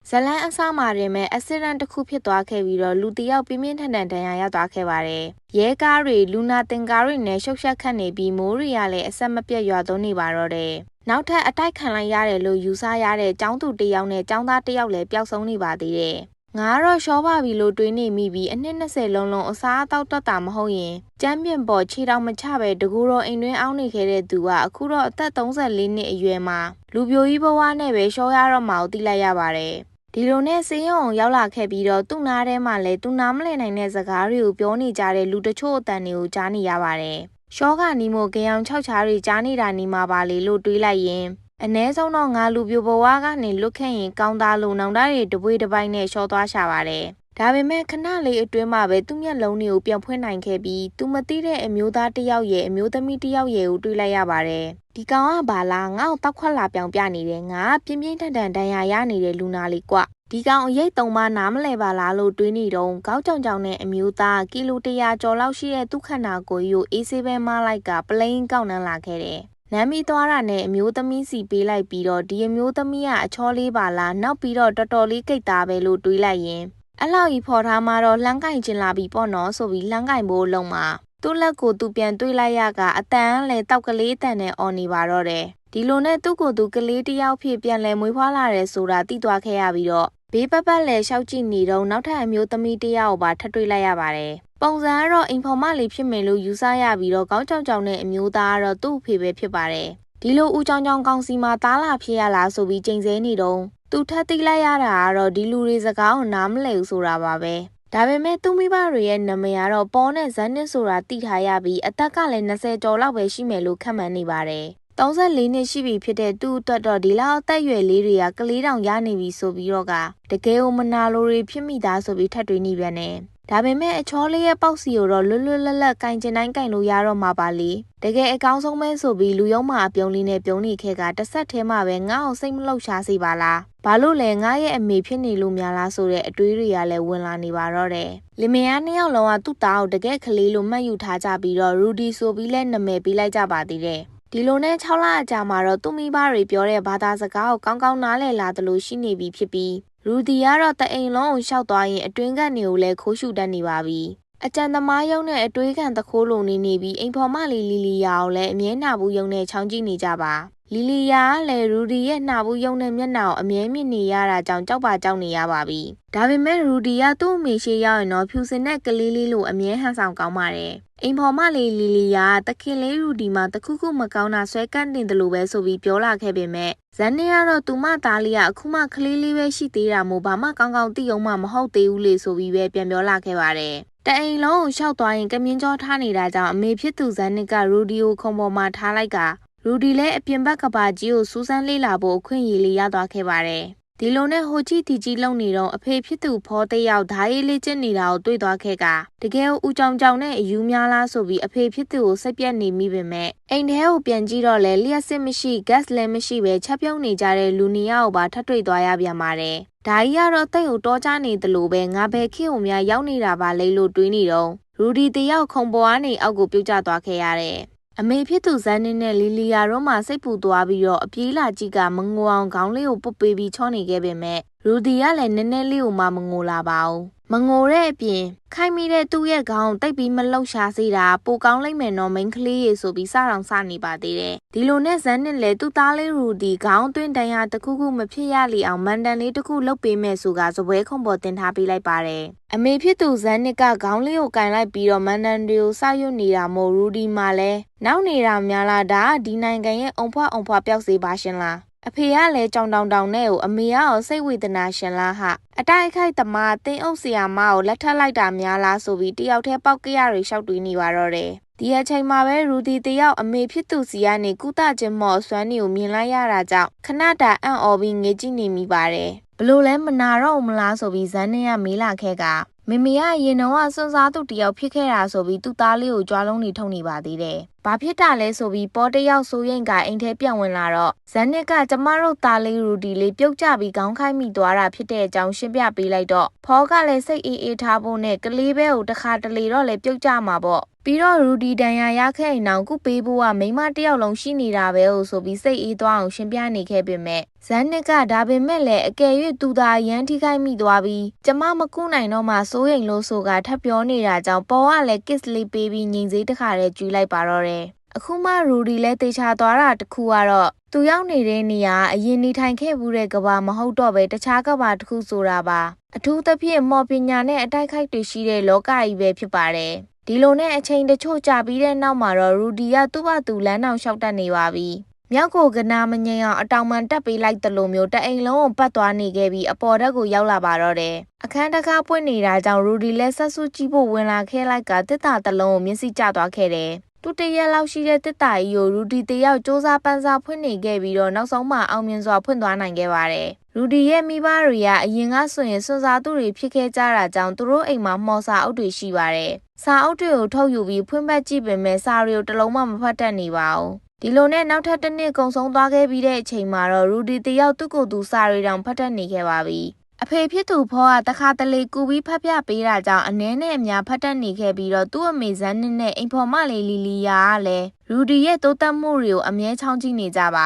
ဇလန်းအစမှာတင်မဲ့အစစ်ရန်တစ်ခုဖြစ်သွားခဲ့ပြီးတော့လူတယောက်ပြင်းပြင်းထန်ထန်ဒဏ်ရာရသွားခဲ့ပါတယ်။ရဲကားတွေလူနာတင်ကားတွေနဲ့ရှုပ်ရှက်ခတ်နေပြီးမိုးရီကလည်းအဆက်မပြတ်ရွာသွန်းနေပါတော့တယ်။နောက်ထပ်အတိုက်ခံလိုက်ရတယ်လို့ယူဆရတဲ့ចောင်းသူတစ်ယောက်နဲ့ចောင်းသားတစ်ယောက်လည်းပျောက်ဆုံးနေပါသေးတယ်။ငါကတော့ရှောပါပြီလို့တွေးနေမိပြီးအနှစ်20လုံးလုံးအစားအသောက်တော့တာမဟုတ်ရင်ကျမ်းပြင်ပေါ်ခြေတောင်မချပဲတကူတော်အိမ်တွင်းအောင်းနေခဲ့တဲ့သူကအခုတော့အသက်34နှစ်အရွယ်မှာလူပြိုကြီးဘဝနဲ့ပဲရှောရတော့မှကိုသိလိုက်ရပါတယ်။ဒီလိုနဲ့စေးရုံရောက်လာခဲ့ပြီးတော့သူ့နားထဲမှာလည်းသူနားမလည်နိုင်တဲ့စကားတွေကိုပြောနေကြတဲ့လူတချို့အတန်တွေကိုကြားနေရပါတယ်။ရှောကနီမိုကြေအောင်6ချားတွေကြားနေတာနေမှာပါလေလို့တွေးလိုက်ရင်အ ਨੇ ဆုံးတော့ငါလူပြိုဘဝကနေလွတ်ခဲ့ရင်ကောင်းသားလို့နောင်တတွေတပွေးတစ်ပိုင်းနဲ့ရှောသွားရှာပါတယ်။ဒါပေမဲ့ခဏလေးအတွင်းမှာပဲသူ့မျက်လုံးတွေကိုပြန်ဖွင့်နိုင်ခဲ့ပြီးသူမသိတဲ့အမျိုးသားတစ်ယောက်ရဲ့အမျိုးသမီးတစ်ယောက်ရဲ့ကိုတွေးလိုက်ရပါတယ်။ဒီကောင်ကဘာလားငါ့ကိုတောက်ခွက်လာပြောင်ပြနေတယ်ငါပြင်းပြင်းထန်ထန်ဒဏ်ရာရနေတဲ့လူနာလေးကွဒီကောင်အရေး3ပါးနားမလဲပါလားလို့တွေးနေတော့ကောက်ကြောင်ကြောင်နဲ့အမျိုးသားကီလို100ကျော်လောက်ရှိတဲ့သူ့ခန္ဓာကိုယ်ကိုအေးဆေးပဲမလိုက်ကပလိန်ကောက်နှမ်းလာခဲ့တယ်။နမ်းပြီးသွားတာနဲ့အမျိုးသမီးစီပေးလိုက်ပြီးတော့ဒီအမျိုးသမီးကအချောလေးပါလားနောက်ပြီးတော့တော်တော်လေးကိတ်သားပဲလို့တွေးလိုက်ရင်အဲ့လောက်ကြီးဖော်ထားမှတော့လှမ်းကင်ကျင်လာပြီပေါ့နော်ဆိုပြီးလှမ်းကင်ဖို့လုံးမှာသူ့လက်ကိုသူပြန်တွေးလိုက်ရကအတန်လည်းတောက်ကလေးအတန်နဲ့အော်နေပါတော့တယ်ဒီလိုနဲ့သူ့ကိုယ်သူကလေးတစ်ယောက်ဖြစ်ပြန်လဲမွေးဖွားလာတယ်ဆိုတာသိသွားခဲ့ရပြီးတော့ဘေးပတ်လဲရှောက်ကြည့်နေတော့နောက်ထပ်အမျိုးသမီးတစ်ယောက်ကိုပါထပ်တွေ့လိုက်ရပါတယ်ပုံစံကတော့အင်ဖော်မလေးဖြစ်မယ်လို့ယူဆရပြီးတော့ကောင်းကြောင်ကြောင်နဲ့အမျိုးသားကတော့သူ့အဖေပဲဖြစ်ပါတယ်ဒီလိုဦးကြောင်ကြောင်ကောင်းစီမှာတားလာဖြစ်ရလားဆိုပြီးချိန်ဆနေတော့သူထပ်သိလိုက်ရတာကတော့ဒီလူတွေစကားကိုနားမလည်ဘူးဆိုတာပါပဲဒါပေမဲ့သူ့မိဘတွေရဲ့နာမည်ကတော့ပေါ်နဲ့ဇန်နစ်ဆိုတာသိထားရပြီးအသက်ကလည်း20ကျော်လောက်ပဲရှိမယ်လို့ခန့်မှန်းနေပါတယ်34နှစ်ရှိပြီဖြစ်တဲ့သူ့အတွက်တော့ဒီလောက်အသက်အရွယ်လေးတွေကကလေးတောင်ရနေပြီဆိုပြီးတော့ကတကယ်ကိုမနာလိုတွေဖြစ်မိသားဆိုပြီးထပ်တွေးနေပြန်တယ်ဒါပေမဲ့အချောလေးရဲ့ပေါက်စီကိုတော့လွတ်လွတ်လပ်လပ်ကင်ကျင်တိုင်းကင်လို့ရတော့မှာပါလေတကယ်အကောင်းဆုံးပဲဆိုပြီးလူယုံမှာအပြုံးလေးနဲ့ပြုံးနေခဲ့ကတစ်ဆက်ထဲမှာပဲငါ့အောင်စိတ်မလှုပ်ရှားစေပါလားဘာလို့လဲငါရဲ့အမေဖြစ်နေလို့များလားဆိုတဲ့အတွေးတွေကလည်းဝင်လာနေပါတော့တယ်လင်မယားနှစ်ယောက်လုံးကသူ့သားကိုတကယ်ကလေးလို့မှတ်ယူထားကြပြီးတော့ရူဒီဆိုပြီးလဲနာမည်ပေးလိုက်ကြပါသေးတယ်ဒီလိုနဲ့6လအကြာမှာတော့သူ့မိဘတွေပြောတဲ့ဘာသာစကားကိုကောင်းကောင်းနားလည်လာသလိုရှိနေပြီဖြစ်ပြီးရူဒီကတော့တအိမ်လုံးကိုရှောက်သွားရင်အတွင်းကနေကိုလည်းခိုးရှုတတ်နေပါပြီအကြံသမားယုံနဲ့အတွေးခံတခိုးလုံနေပြီးအိမ်ဖော်မလေးလီလီယာကိုလည်းအမြဲနှာဘူးယုံနဲ့ချောင်းကြည့်နေကြပါလီလီယာကလည်းရူဒီရဲ့နှာဘူးယုံနဲ့မျက်နှာကိုအမြဲမြင်နေရတာကြောင့်ကြောက်ပါကြောက်နေရပါပြီဒါပေမဲ့ရူဒီကသူ့အမေရှိရောက်ရင်တော့ဖြူစင်တဲ့ကလေးလေးလိုအမြဲဟန်ဆောင်ကောင်းပါတယ်အိမ်ဖော်မလေးလီလီယာတခင်လေးရူဒီမှာတခုခုမကောင်းတာဆွဲကန့်တင်တယ်လို့ပဲဆိုပြီးပြောလာခဲ့ပေမဲ့ဇန်နေကတော့သူမသားလေးကအခုမှကလေးလေးပဲရှိသေးတာမို့ဘာမှကောင်းကောင်းသိအောင်မှမဟုတ်သေးဘူးလေဆိုပြီးပဲပြန်ပြောလာခဲ့ပါတယ်တအိမ်လုံးကိုရှောက်သွားရင်ကမြင်းကြောထားနေတာကြောင့်အမေဖြစ်သူဇန်နစ်ကရူဒီကိုခုံပေါ်မှာထားလိုက်ကရူဒီလည်းအပြင်ဘက်ကဘာကြီးကိုစူးစမ်းလေ့လာဖို့အခွင့်အရေးလေးရသွားခဲ့ပါတယ်ဒီလိုနဲ့ဟိုကြီးတီကြီးလုံနေတော့အဖေဖြစ်သူဖောတယောက်ဓာရေးလေးကျင့်နေတာကိုတွေ့သွားခဲ့ကတကယ်ဦးကြောင်ကြောင်နဲ့အယူများလားဆိုပြီးအဖေဖြစ်သူကိုစိတ်ပြက်နေမိပေမဲ့အိမ်ထဲကိုပြန်ကြည့်တော့လေလျှက်စစ်မရှိဂက်စ်လည်းမရှိပဲချက်ပြုံးနေကြတဲ့လူနီယာကိုပါထပ်တွေ့သွားရပြန်ပါတယ်ဒါကြီးကတော့တိတ်ကိုတောချနေသလိုပဲငါဘယ်ခေတ်ကိုများရောက်နေတာပါလေလို့တွေးနေတော့ရူဒီတယောက်ခုံပေါ်ကနေအောက်ကိုပြုတ်ကျသွားခဲ့ရတယ်အမေဖြစ်သူဇန်နစ်နဲ့လီလီယာတို့မှစိတ်ပူသွားပြီးတော့အပြေးလာကြီးကမငိုအောင်ခေါင်းလေးကိုပုတ်ပေးပြီးချောနေခဲ့ပေမဲ့ရူဒီကလည်းနည်းနည်းလေးကိုမှမငိုလာပါဘူးမငိုတဲ့အပြင်ခိုက်မိတဲ့သူ့ရဲ့ခေါင်းတိတ်ပြီးမလှုပ်ရှားစေတာပိုကောင်းလိုက်မယ်နော်မိန်းကလေးရေဆိုပြီးစတောင်စနေပါသေးတယ်ဒီလိုနဲ့ဇန်နစ်လည်းသူ့သားလေးရူဒီခေါင်းသွင်းတန်ရာတစ်ခုခုမဖြစ်ရလေအောင်မန်တန်လေးတစ်ခုလုပ်ပေးမယ်ဆိုကစပွဲခုံပေါ်တင်ထားပေးလိုက်ပါတယ်အမေဖြစ်သူဇန်နစ်ကခေါင်းလေးကိုကင်လိုက်ပြီးတော့မန်တန်တွေကိုစရွတ်နေတာမို့ရူဒီမှလည်းနောက်နေတာများလားဒါကဒီနိုင်ငံရဲ့အုံဖွားပျောက်စေပါရှင်လားအဖေကလည်းကြောင်တောင်တောင်နဲ့ကိုအမေကရောစိတ်ဝေဒနာရှင်လားဟာအတိုက်ခိုက်သမားတင်းအုပ်ဆီယာမကိုလက်ထပ်လိုက်တာများလားဆိုပြီးတယောက်တည်းပေါက်ကြရတွေရှောက်တွေးနေပါတော့တယ်ဒီအချိန်မှာပဲရူဒီတယောက်အမေဖြစ်သူစီကနေကုသခြင်းမော်ဆွမ်းနေကိုမြင်လိုက်ရတာကြောင့်ခဏတာအံ့ဩပြီးငေးကြည့်နေမိပါတယ်ဘလို့လဲမနာတော့မလားဆိုပြီးဇန်နေကမေးလာခဲ့ကမေမေကရင်တော့စွန့်စားသူတယောက်ဖြစ်ခဲ့တာဆိုပြီးသူ့သားလေးကိုကြွားလုံးနေထုတ်နေပါသေးတယ်။ဘာဖြစ်တာလဲဆိုပြီးပေါ်တယောက်ဆိုရင်ကအိမ်ထဲပြန်ဝင်လာတော့ဇန်နစ်ကကျမတို့သားလေးရူဒီလေးပြုတ်ကျပြီးခေါင်းခိုက်မိသွားတာဖြစ်တဲ့အကြောင်းရှင်းပြပေးလိုက်တော့ဖောကလည်းစိတ်အေးအေးထားဖို့နဲ့ကလေးပဲကိုတစ်ခါတလေတော့လည်းပြုတ်ကျမှာပေါ့။ဘ ပြီးတော့ရူဒီတန်ရာရခဲ့ရင်တော့ကုပေးဖို့ကမိမတယောက်လုံးရှိနေတာပဲလို့ဆိုပြီးစိတ်အေးသွားအောင်ရှင်းပြနေခဲ့ပေမဲ့ဇန်နစ်ကဒါပေမဲ့လည်းအကယ်၍သူသာရန်ထိခိုက်မိသွားပြီးကျမမကူနိုင်တော့မှစိုးရိမ်လို့ဆိုကထပ်ပြောနေတာကြောင့်ပေါ်ကလည်း kiss လေးပေးပြီးငိန်စေးတစ်ခါတည်းကျူးလိုက်ပါတော့တယ်အခုမှရူဒီလည်းတေချာသွားတာတခုကတော့သူရောက်နေတဲ့နေရာအရင်နေထိုင်ခဲ့မှုတဲ့ကဘာမဟုတ်တော့ပဲတခြားကဘာတစ်ခုဆိုတာပါအထူးသဖြင့်မော်ပညာနဲ့အတိုက်ခိုက်တွေရှိတဲ့လောကကြီးပဲဖြစ်ပါတယ်ဒီလိုနဲ့အချိန်တချို့ကြာပြီးတဲ့နောက်မှာတော့ရူဒီကသူ့ဘာသူလမ်းတောင်လျှောက်တက်နေပါပြီမြောက်ကိုကနာမငြိမ်အောင်အတောင်ပံတက်ပေးလိုက်တလို့မျိုးတအိမ်လုံးကိုပတ်သွားနေခဲ့ပြီးအပေါ်ဓာတ်ကိုရောက်လာပါတော့တယ်အခန်းတကားပွင့်နေတာကြောင့်ရူဒီလည်းဆက်စုကြည့်ဖို့ဝင်လာခဲ့လိုက်ကတစ်တာတလုံးကိုမျက်စိကျသွားခဲ့တယ်သူတရက်လောက်ရှိတဲ့တစ်တာကြီးကိုရူဒီတယောက်စူးစမ်းပန်းစားဖွင့်နေခဲ့ပြီးတော့နောက်ဆုံးမှအောင်မြင်စွာဖွင့်သွားနိုင်ခဲ့ပါတယ်ရူဒီရဲ့မိဘတွေကအရင်ကဆိုရင်စွန့်စားသူတွေဖြစ်ခဲ့ကြတာကြောင့်သူတို့အိမ်မှာမှော်စာအုပ်တွေရှိပါတယ်စာအုပ်တွေကိုထုတ်ယူပြီးဖွင့်ပတ်ကြည့်ပေမဲ့စာတွေကိုတစ်လုံးမှမဖတ်တတ်နေပါဘူးဒီလိုနဲ့နောက်ထပ်တစ်နှစ်ကုံဆုံးသွားခဲ့ပြီးတဲ့အချိန်မှာတော့ရူဒီတယောက်သူ့ကိုယ်သူစာတွေတောင်ဖတ်တတ်နေခဲ့ပါပြီအဖေဖြစ်သူဖောကတခါတလေကူပြီးဖတ်ပြပေးတာကြောင့်အနည်းနဲ့အများဖတ်တတ်နေခဲ့ပြီးတော့သူ့အမေဇန်းနဲ့အိမ်ဖော်မလေးလီလီယာကလည်းရူဒီရဲ့တိုးတက်မှုတွေကိုအမြဲချောင်းကြည့်နေကြပ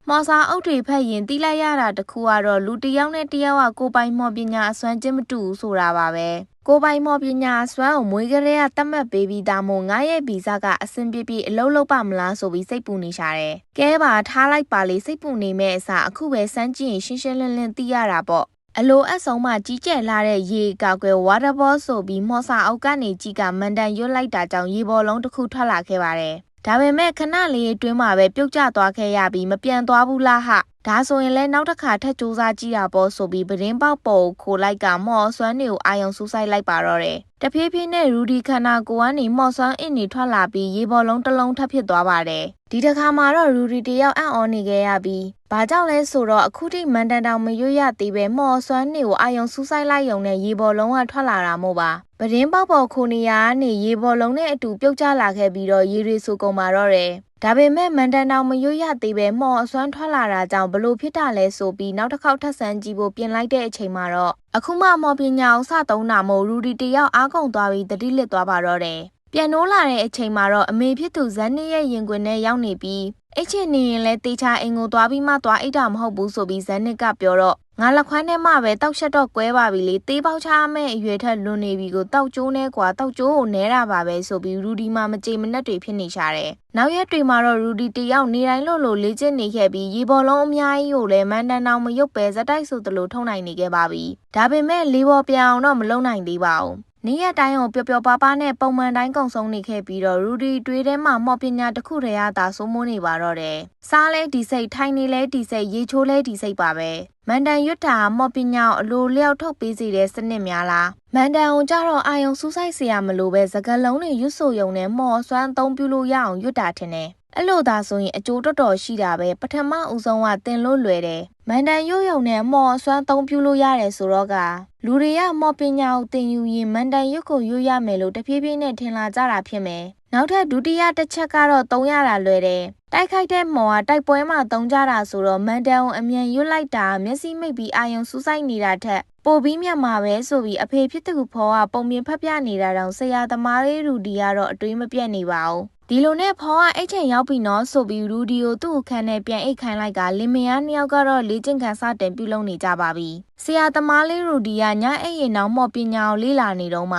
ါမော်စာအုပ်တွေဖတ်ရင်တီးလိုက်ရတာတခုကတော့လူတစ်ယောက်နဲ့တစ်ယောက်ကကိုပိုင်မော်ပညာအစွမ်းချင်းမတူဘူးဆိုတာပါပဲကိုပိုင်မော်ပညာအစွမ်းကိုမွေးကလေးကတတ်မှတ်ပေးပြီးသားမို့ငါရဲ့ဗီဇကအဆင်ပြေပြေအလုပ်လုပ်ပါမလားဆိုပြီးစိတ်ပူနေရှာတယ်ကဲပါထားလိုက်ပါလေစိတ်ပူနေမဲ့အစားအခုပဲစမ်းကြည့်ရင်ရှင်းရှင်းလင်းလင်းသိရတာပေါ့အလိုအဆုံးမှကြီးကျယ်လာတဲ့ရေကောက်ွယ် water ball ဆိုပြီးမော်စာအုပ်ကနေကြီးကမန်တန်ရွတ်လိုက်တာကြောင့်ရေဘော်လုံးတစ်ခုထွက်လာခဲ့ပါတယ်ဒါပေမဲ့ခဏလေးအတွင်းမှာပဲပြုတ်ကျသွားခဲ့ရပြီးမပြန်သွားဘူးလားဟာဒါဆိုရင်လည်းနောက်တစ်ခါထပ်စူးစမ်းကြည့်တာပေါ့ဆိုပြီးပဒင်းပေါက်ပေါ်ခိုးလိုက်ကမော်ဆွမ်းတွေကိုအာယုံစူးစိုက်လိုက်ပါတော့တယ်တဖြည်းဖြည်းနဲ့ရူဒီခန္ဓာကိုယ်ကနေမော်ဆွမ်းအင်းတွေထွက်လာပြီးရေဘော်လုံးတစ်လုံးထပ်ဖြစ်သွားပါတယ်ဒီတစ်ခါမှာတော့ရူဒီတယောက်အံ့ဩနေခဲ့ရပြီးဘာကြောင့်လဲဆိုတော့အခုထိမန်တန်တောင်မရွတ်ရသေးပဲမော်ဆွမ်းတွေကိုအာယုံစူးစိုက်လိုက်ရုံနဲ့ရေဘော်လုံးကထွက်လာတာမို့ပါပဒင်းပေါက်ပေါ်ခိုးနေရကနေရေဘော်လုံးနဲ့အတူပြုတ်ကျလာခဲ့ပြီးတော့ရေတွေဆူကုန်ပါတော့တယ်ဒါပေမဲ့မန်တန်တောင်မရွတ်ရသေးပဲမော်အစွမ်းထွက်လာတာကြောင့်ဘလို့ဖြစ်တာလဲဆိုပြီးနောက်တစ်ခေါက်ထပ်ဆန်းကြည့်ဖို့ပြင်လိုက်တဲ့အချိန်မှာတော့အခုမှမော်ပညာအောင်စသုံးတာမို့ရူဒီတယောက်အားကုန်သွားပြီးတတိလစ်သွားပါတော့တယ်ပြန်နိုးလာတဲ့အချိန်မှာတော့အမေဖြစ်သူဇန်နစ်ရဲ့ရင်ခွင်ထဲရောက်နေပြီးအိတ်ချင်နေရင်လဲတေချာအိမ်ကိုသွားပြီးမှသွားအိတ်တာမဟုတ်ဘူးဆိုပြီးဇန်နစ်ကပြောတော့ငါလက်ခွမ်းထဲမှာပဲတောက်ချက်တော့ကွဲပါပြီလေသေးပေါက်ချမဲ့အရွယ်ထက်လွန်နေပြီကိုတောက်ကျိုးနဲ့ကွာတောက်ကျိုးကိုနဲတာပါပဲဆိုပြီးရူဒီမှာမကြေမနက်တွေဖြစ်နေရှာတယ်နောက်ရက်တွေမှာတော့ရူဒီတယောက်နေတိုင်းလို့လေ့ကျင့်နေခဲ့ပြီးရေဘော်လုံးအများကြီးကိုလည်းမန်တန်တောင်မရုပ်ပဲဇက်တိုက်ဆိုသလိုထုံနိုင်နေခဲ့ပါပြီဒါပေမဲ့လေးဘော်ပြောင်တော့မလုံနိုင်သေးပါဘူးနေ့ရက်တိုင်းကိုပျော်ပျော်ပါးပါးနဲ့ပုံမှန်တိုင်းကုံဆုံးနေခဲ့ပြီးတော့ရူဒီတွေးထဲမှာမော်ပညာတစ်ခုတည်းရတာစိုးမိုးနေပါတော့တယ်စားလဲဒီစိတ်ထိုင်နေလဲဒီစိတ်ရေချိုးလဲဒီစိတ်ပါပဲမန်တန်ရွတ်တာမော်ပညာကိုအလိုလျောက်ထုတ်ပေးစေတဲ့စနစ်များလားမန်တန်ကိုကြတော့အာယုံစူးစိုက်เสียရမလို့ပဲစကလုံးတွေရွတ်ဆိုယုံနဲ့မော်စွမ်းအသုံးပြုလို့ရအောင်ရွတ်တာထင်တယ်အဲ့လိုသာဆိုရင်အကျိုးတော်တော်ရှိတာပဲပထမဦးဆုံးကတင်လို့လွယ်တယ်မန်တန်ရွတ်ယုံနဲ့မော်စွမ်းအသုံးပြုလို့ရတယ်ဆိုတော့ကလူတွေကမော်ပညာကိုသင်ယူရင်မန်တန်ရွတ်ကိုရွတ်ရမယ်လို့တဖြည်းဖြည်းနဲ့ထင်လာကြတာဖြစ်မယ်နောက်ထပ်ဒုတိယတစ်ချက်ကတော့သုံးရတာလွယ်တယ်တိုက်ခိုက်တဲ့မော်ကတိုက်ပွဲမှာသုံးကြတာဆိုတော့မန်တန်ကိုအမြန်ရွတ်လိုက်တာမျက်စိမိတ်ပြီးအာယုံစူးစိုက်နေတာထက်ပိုပြီးမြတ်မှာပဲဆိုပြီးအဖေဖြစ်သူဖော်ကပုံပြင်ဖက်ပြနေတာတောင်ဆရာသမားလေးရူဒီကတော့အတွေးမပြတ်နေပါဘူးဒီလိုနဲ့ဖော်ကအိတ်ချိန်ရောက်ပြီနော်ဆိုပြီးရူဒီကိုသူ့အခန်းထဲပြန်အိတ်ခိုင်းလိုက်ကလင်မယားနှစ်ယောက်ကတော့လေ့ကျင့်ခန်းစတင်ပြုလုပ်နေကြပါပြီဆရာသမားလေးရူဒီကညအိတ်ရင်တော့မော်ပညာကိုလေ့လာနေတော့မှ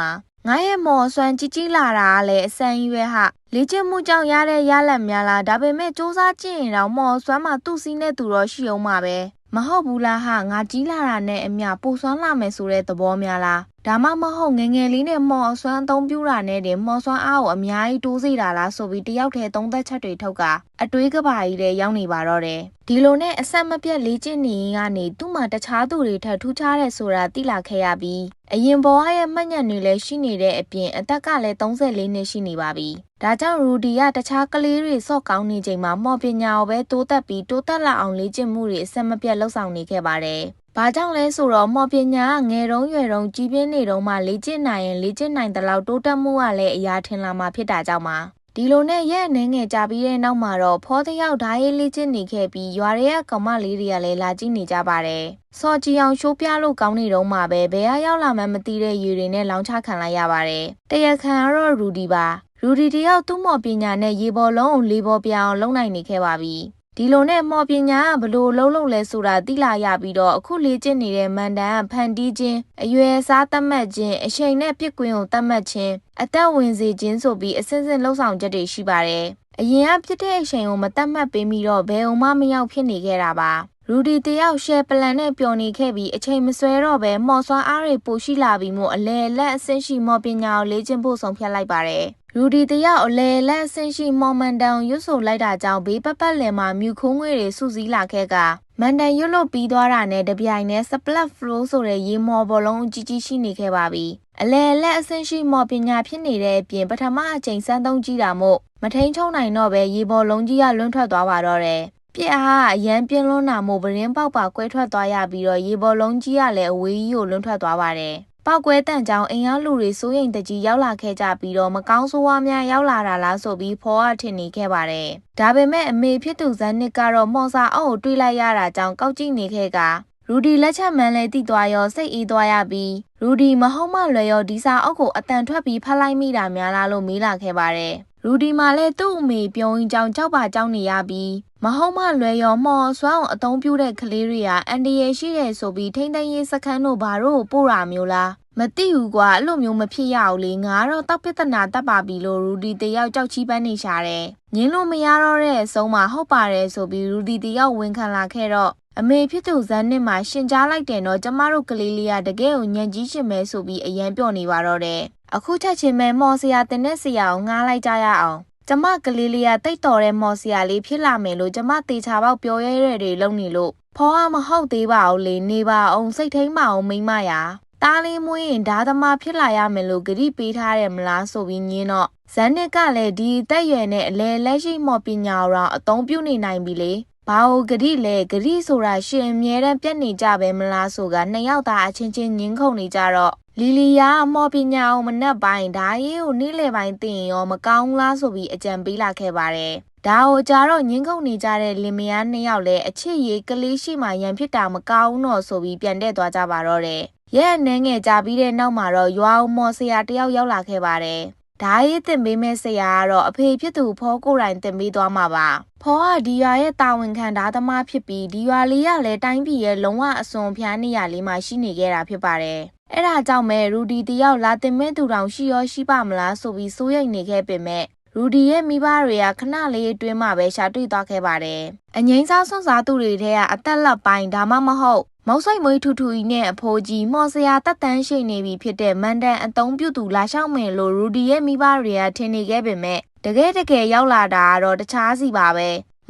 ငါရဲ့မော်ဆွမ်းကြီးကြီးလာတာကလည်းအစမ်းကြီးပဲဟာလေ့ကျင့်မှုကြောင့်ရတဲ့ရလဒ်များလားဒါပေမဲ့စူးစမ်းကြည့်ရင်တော့မော်ဆွမ်းမှာသူ့စီးနဲ့သူတော့ရှိအောင်မှာပဲမဟုတ်ဘူးလားဟာငါကြီးလာတာနဲ့အမျှပိုဆွမ်းလာမယ်ဆိုတဲ့သဘောများလားဒါမှမဟုတ်ငယ်ငယ်လေးနဲ့မော်အစွမ်းအသုံးပြုတာနဲ့တင်မော်စွမ်းအားကိုအများကြီးတိုးစေတာလားဆိုပြီးတယောက်တည်းသုံးသက်ချက်တွေထုတ်ကအတွေးကပါကြီးလည်းရောက်နေပါတော့တယ်ဒီလိုနဲ့အဆက်မပြတ်လေ့ကျင့်နေရင်ကနေသူ့မှာတခြားသူတွေထက်ထူးခြားတဲ့ဆိုတာသိလာခဲ့ရပြီးအရင်ဘဝရဲ့မှတ်ညံတွေလည်းရှိနေတဲ့အပြင်အသက်ကလည်း34နှစ်ရှိနေပါပြီဒါကြောင့်ရူဒီကတခြားကလေးတွေစော့ကောင်းနေချိန်မှာမော်ပညာကိုပဲတိုးတက်ပြီးတိုးတက်လာအောင်လေ့ကျင့်မှုတွေအဆက်မပြတ်လှုပ်ဆောင်နေခဲ့ပါတယ်ဘာကြောင့်လဲဆိုတော့မော်ပညာကငယ်တုန်းရွယ်တုန်းကြီးပြင်းနေတုန်းမှလေ့ကျင့်နိုင်ရင်လေ့ကျင့်နိုင်တဲ့လောက်တိုးတက်မှုကလည်းအရာထင်လာမှာဖြစ်တာကြောင့်ပါဒီလိုနဲ့ရဲ့အနေငယ်ကြပြီးတဲ့နောက်မှာတော့ဖောတယောက်ဓာရေးလေ့ကျင့်နေခဲ့ပြီးရွာရဲကကောင်မလေးတွေကလည်းလာကြည့်နေကြပါတယ်စော်ကြည်အောင်ရှိုးပြလို့ကောင်းနေတော့မှပဲဘယ်ရောက်လာမှမသိတဲ့ရေတွေနဲ့လောင်းချခံလိုက်ရပါတယ်တရခန်ကတော့ရူဒီပါ ရူဒီတယောက်သူ့မော်ပညာနဲ့ရေပေါ်လုံးကိုလေးပေါ်ပြောင်းလုံနိုင်နေခဲ့ပါပြီဒီလိုနဲ့မော်ပညာကဘလို့လုံးလဲဆိုတာသိလာရပြီးတော့အခုလေ့ကျင့်နေတဲ့မန်တန်ကဖန်တီးခြင်းအရွယ်စားသတ်မှတ်ခြင်းအချိန်နဲ့ပြစ်ကွင်းကိုသတ်မှတ်ခြင်းအသက်ဝင်စေခြင်းဆိုပြီးအစဉ်စဉ်လှုပ်ဆောင်ချက်တွေရှိပါတယ်အရင်ကပြစ်တဲ့အချိန်ကိုမသတ်မှတ်ပေးမိတော့ဘယ်အောင်မှမရောက်ဖြစ်နေခဲ့တာပါရူဒီတယောက်ရှယ်ပလန်နဲ့ပျော်နေခဲ့ပြီးအချိန်မဆွဲတော့ပဲမော်စွမ်းအားတွေပိုရှိလာပြီးမှအလဲလက်အဆင့်ရှိမော်ပညာကိုလေ့ကျင့်ဖို့ဆုံးဖြတ်လိုက်ပါတယ်ရူဒီတယောက်အလဲလက်အဆင့်ရှိမော်မန်တန်ရွတ်ဆိုလိုက်တာကြောင့်ဘေးပတ်လည်မှာမြူခိုးငွေတွေစုစည်းလာခဲ့ကမန်တန်ရွတ်လို့ပြီးသွားတာနဲ့တပြိုင်နက်စပလက်ဖလိုးဆိုတဲ့ရေမော်ဘောလုံးကြီးရှိနေခဲ့ပါပြီအလဲလက်အဆင့်ရှိမော်ပညာဖြစ်နေတဲ့အပြင်ပထမအချိန်စမ်းသုံးကြည့်တာမို့မထိန်ချုံနိုင်တော့ပဲရေဘော်လုံးကြီးကလွင့်ထွက်သွားပါတော့တယ်ပြစ်အားအရန်ပြင်းလွန်းတာမို့ပရင်းပေါက်ပါကွဲထွက်သွားရပြီးတော့ရေဘော်လုံးကြီးကလည်းအဝေးကြီးကိုလွင့်ထွက်သွားပါတယ်ပောက်ကွဲတန့်ကြောင်အိမ်ရောက်လူတွေစိုးရိမ်တကြီးရောက်လာခဲ့ကြပြီးတော့မကောင်းဆိုးဝါးများရောက်လာတာလားဆိုပြီးဖော်ကထင်နေခဲ့ပါတယ်ဒါပေမဲ့အမေဖြစ်သူဇန်နစ်ကတော့မော်စာအုပ်ကိုတွေးလိုက်ရတာကြောင့်ကောက်ကြည့်နေခဲ့ကရူဒီလက်ချက်မှန်လဲတိသွားရောစိတ်အေးသွားရပြီးရူဒီမဟုတ်မှလွယ်ရောဒီစာအုပ်ကိုအတန်ထွက်ပြီးဖတ်လိုက်မိတာများလားလို့မေးလာခဲ့ပါတယ်ရူဒီမှာလည်းသူ့အမေပြုံးရင်ကြောင်ကြောက်ပါကြောက်နေရပြီးမဟုတ်မှလွယ်ရောမော်စွမ်းအောင်အသုံးပြုတဲ့ကလေးတွေကအန်ဒီရရှိတယ်ဆိုပြီးထိမ့်သိမ်းရေးစခန်းတို့ဘာတို့ပို့တာမျိုးလားမသိဘူးကွာအဲ့လိုမျိုးမဖြစ်ရဘူးလေငါတော့တောက်ပစ်တနာတတ်ပါပြီလို့ရူဒီတယောက်ကြောက်ချီးပန်းနေရှာတယ်ညင်းလို့မရတော့တဲ့အဆုံးမှာဟုတ်ပါတယ်ဆိုပြီးရူဒီတယောက်ဝန်ခံလာခဲ့တော့အမေဖြစ်သူဇန်နစ်မှာရှင်ကြားလိုက်တယ်တော့ကျမတို့ကလေးလေးကတကယ်ကိုညံကြီးရှင်မဲဆိုပြီးအရန်ပြော့နေပါတော့တယ်အခုချက်ချင်းပဲမော်ဆရာတင်တဲ့ဆရာကိုငားလိုက်ကြရအောင်ကျမကလေးလေးကတိတ်တော်တဲ့မော်ဆရာလေးဖြစ်လာမယ်လို့ကျမတေချာပေါက်ပြောရဲတဲ့တွေလုံနေလို့ဖောကမဟုတ်သေးပါဘူးလေနေပါအောင်စိတ်ထိန်ပါအောင်မိမရာတားလေးမွေးရင်ဓာသမားဖြစ်လာရမယ်လို့ဂရိပေးထားတယ်မလားဆိုပြီးညင်းတော့ဇန်နစ်ကလည်းဒီအသက်ရွယ်နဲ့အလဲလက်ရှိမော်ပညာတော်အသုံးပြုနေနိုင်ပြီလေဘာကိုဂရိလဲဂရိဆိုတာရှင်အမြဲတမ်းပြတ်နေကြပဲမလားဆိုကနှစ်ယောက်သားအချင်းချင်းညင်းခုန်နေကြတော့လီလီယာမော်ပညာအောင်မနှက်ပိုင်းဓာရေးကိုနေ့လယ်ပိုင်းသိရင်ရောမကောင်းလားဆိုပြီးအကြံပေးလာခဲ့ပါတယ်ဒါကိုကြတော့ညင်းခုန်နေကြတဲ့လင်မယားနှစ်ယောက်လည်းအချစ်ရေးကလေးရှိမှရန်ဖြစ်တာမကောင်းတော့ဆိုပြီးပြန်တဲ့သွားကြပါတော့တယ်ရဲ့အနေငယ်ကြပြီးတဲ့နောက်မှာတော့ရွာဦးမော်ဆရာတယောက်ရောက်လာခဲ့ပါတယ်ဓာရေးတင်ပေးမဲ့ဆရာကတော့အဖေဖြစ်သူဖောကိုယ်တိုင်တင်ပေးသွားမှာပါဖောကဒီရွာရဲ့တာဝန်ခံဓာသမားဖြစ်ပြီးဒီရွာလေးကလည်းတိုင်းပြည်ရဲ့လုံးဝအစွန်ဖျားနေရလေးမှာရှိနေခဲ့တာဖြစ်ပါတယ်အဲ့ဒါကြောင့်မဲ့ရူဒီတယောက်လာတင်မဲ့သူတောင်ရှိရောရှိပါမလားဆိုပြီးစိုးရိမ်နေခဲ့ပေမဲ့ရူဒီရဲ့မိဘတွေကခဏလေးအတွင်းမှာပဲရှာတွေ့သွားခဲ့ပါတယ်အငိမ့်စားဆွန့်စားသူတွေထဲကအသက်လက်ပိုင်းဒါမှမဟုတ်မောက်ဆိုင်မွေးထူထူကြီးနဲ့အဖိုးကြီးမော်ဆရာတက်တန်းရှိနေပြီဖြစ်တဲ့မန်တန်အသုံးပြုသူလာလျှောက်မယ်လို့ရူဒီရဲ့မိဘတွေကထင်နေခဲ့ပေမဲ့တကယ်ရောက်လာတာကတော့တခြားစီပါပဲ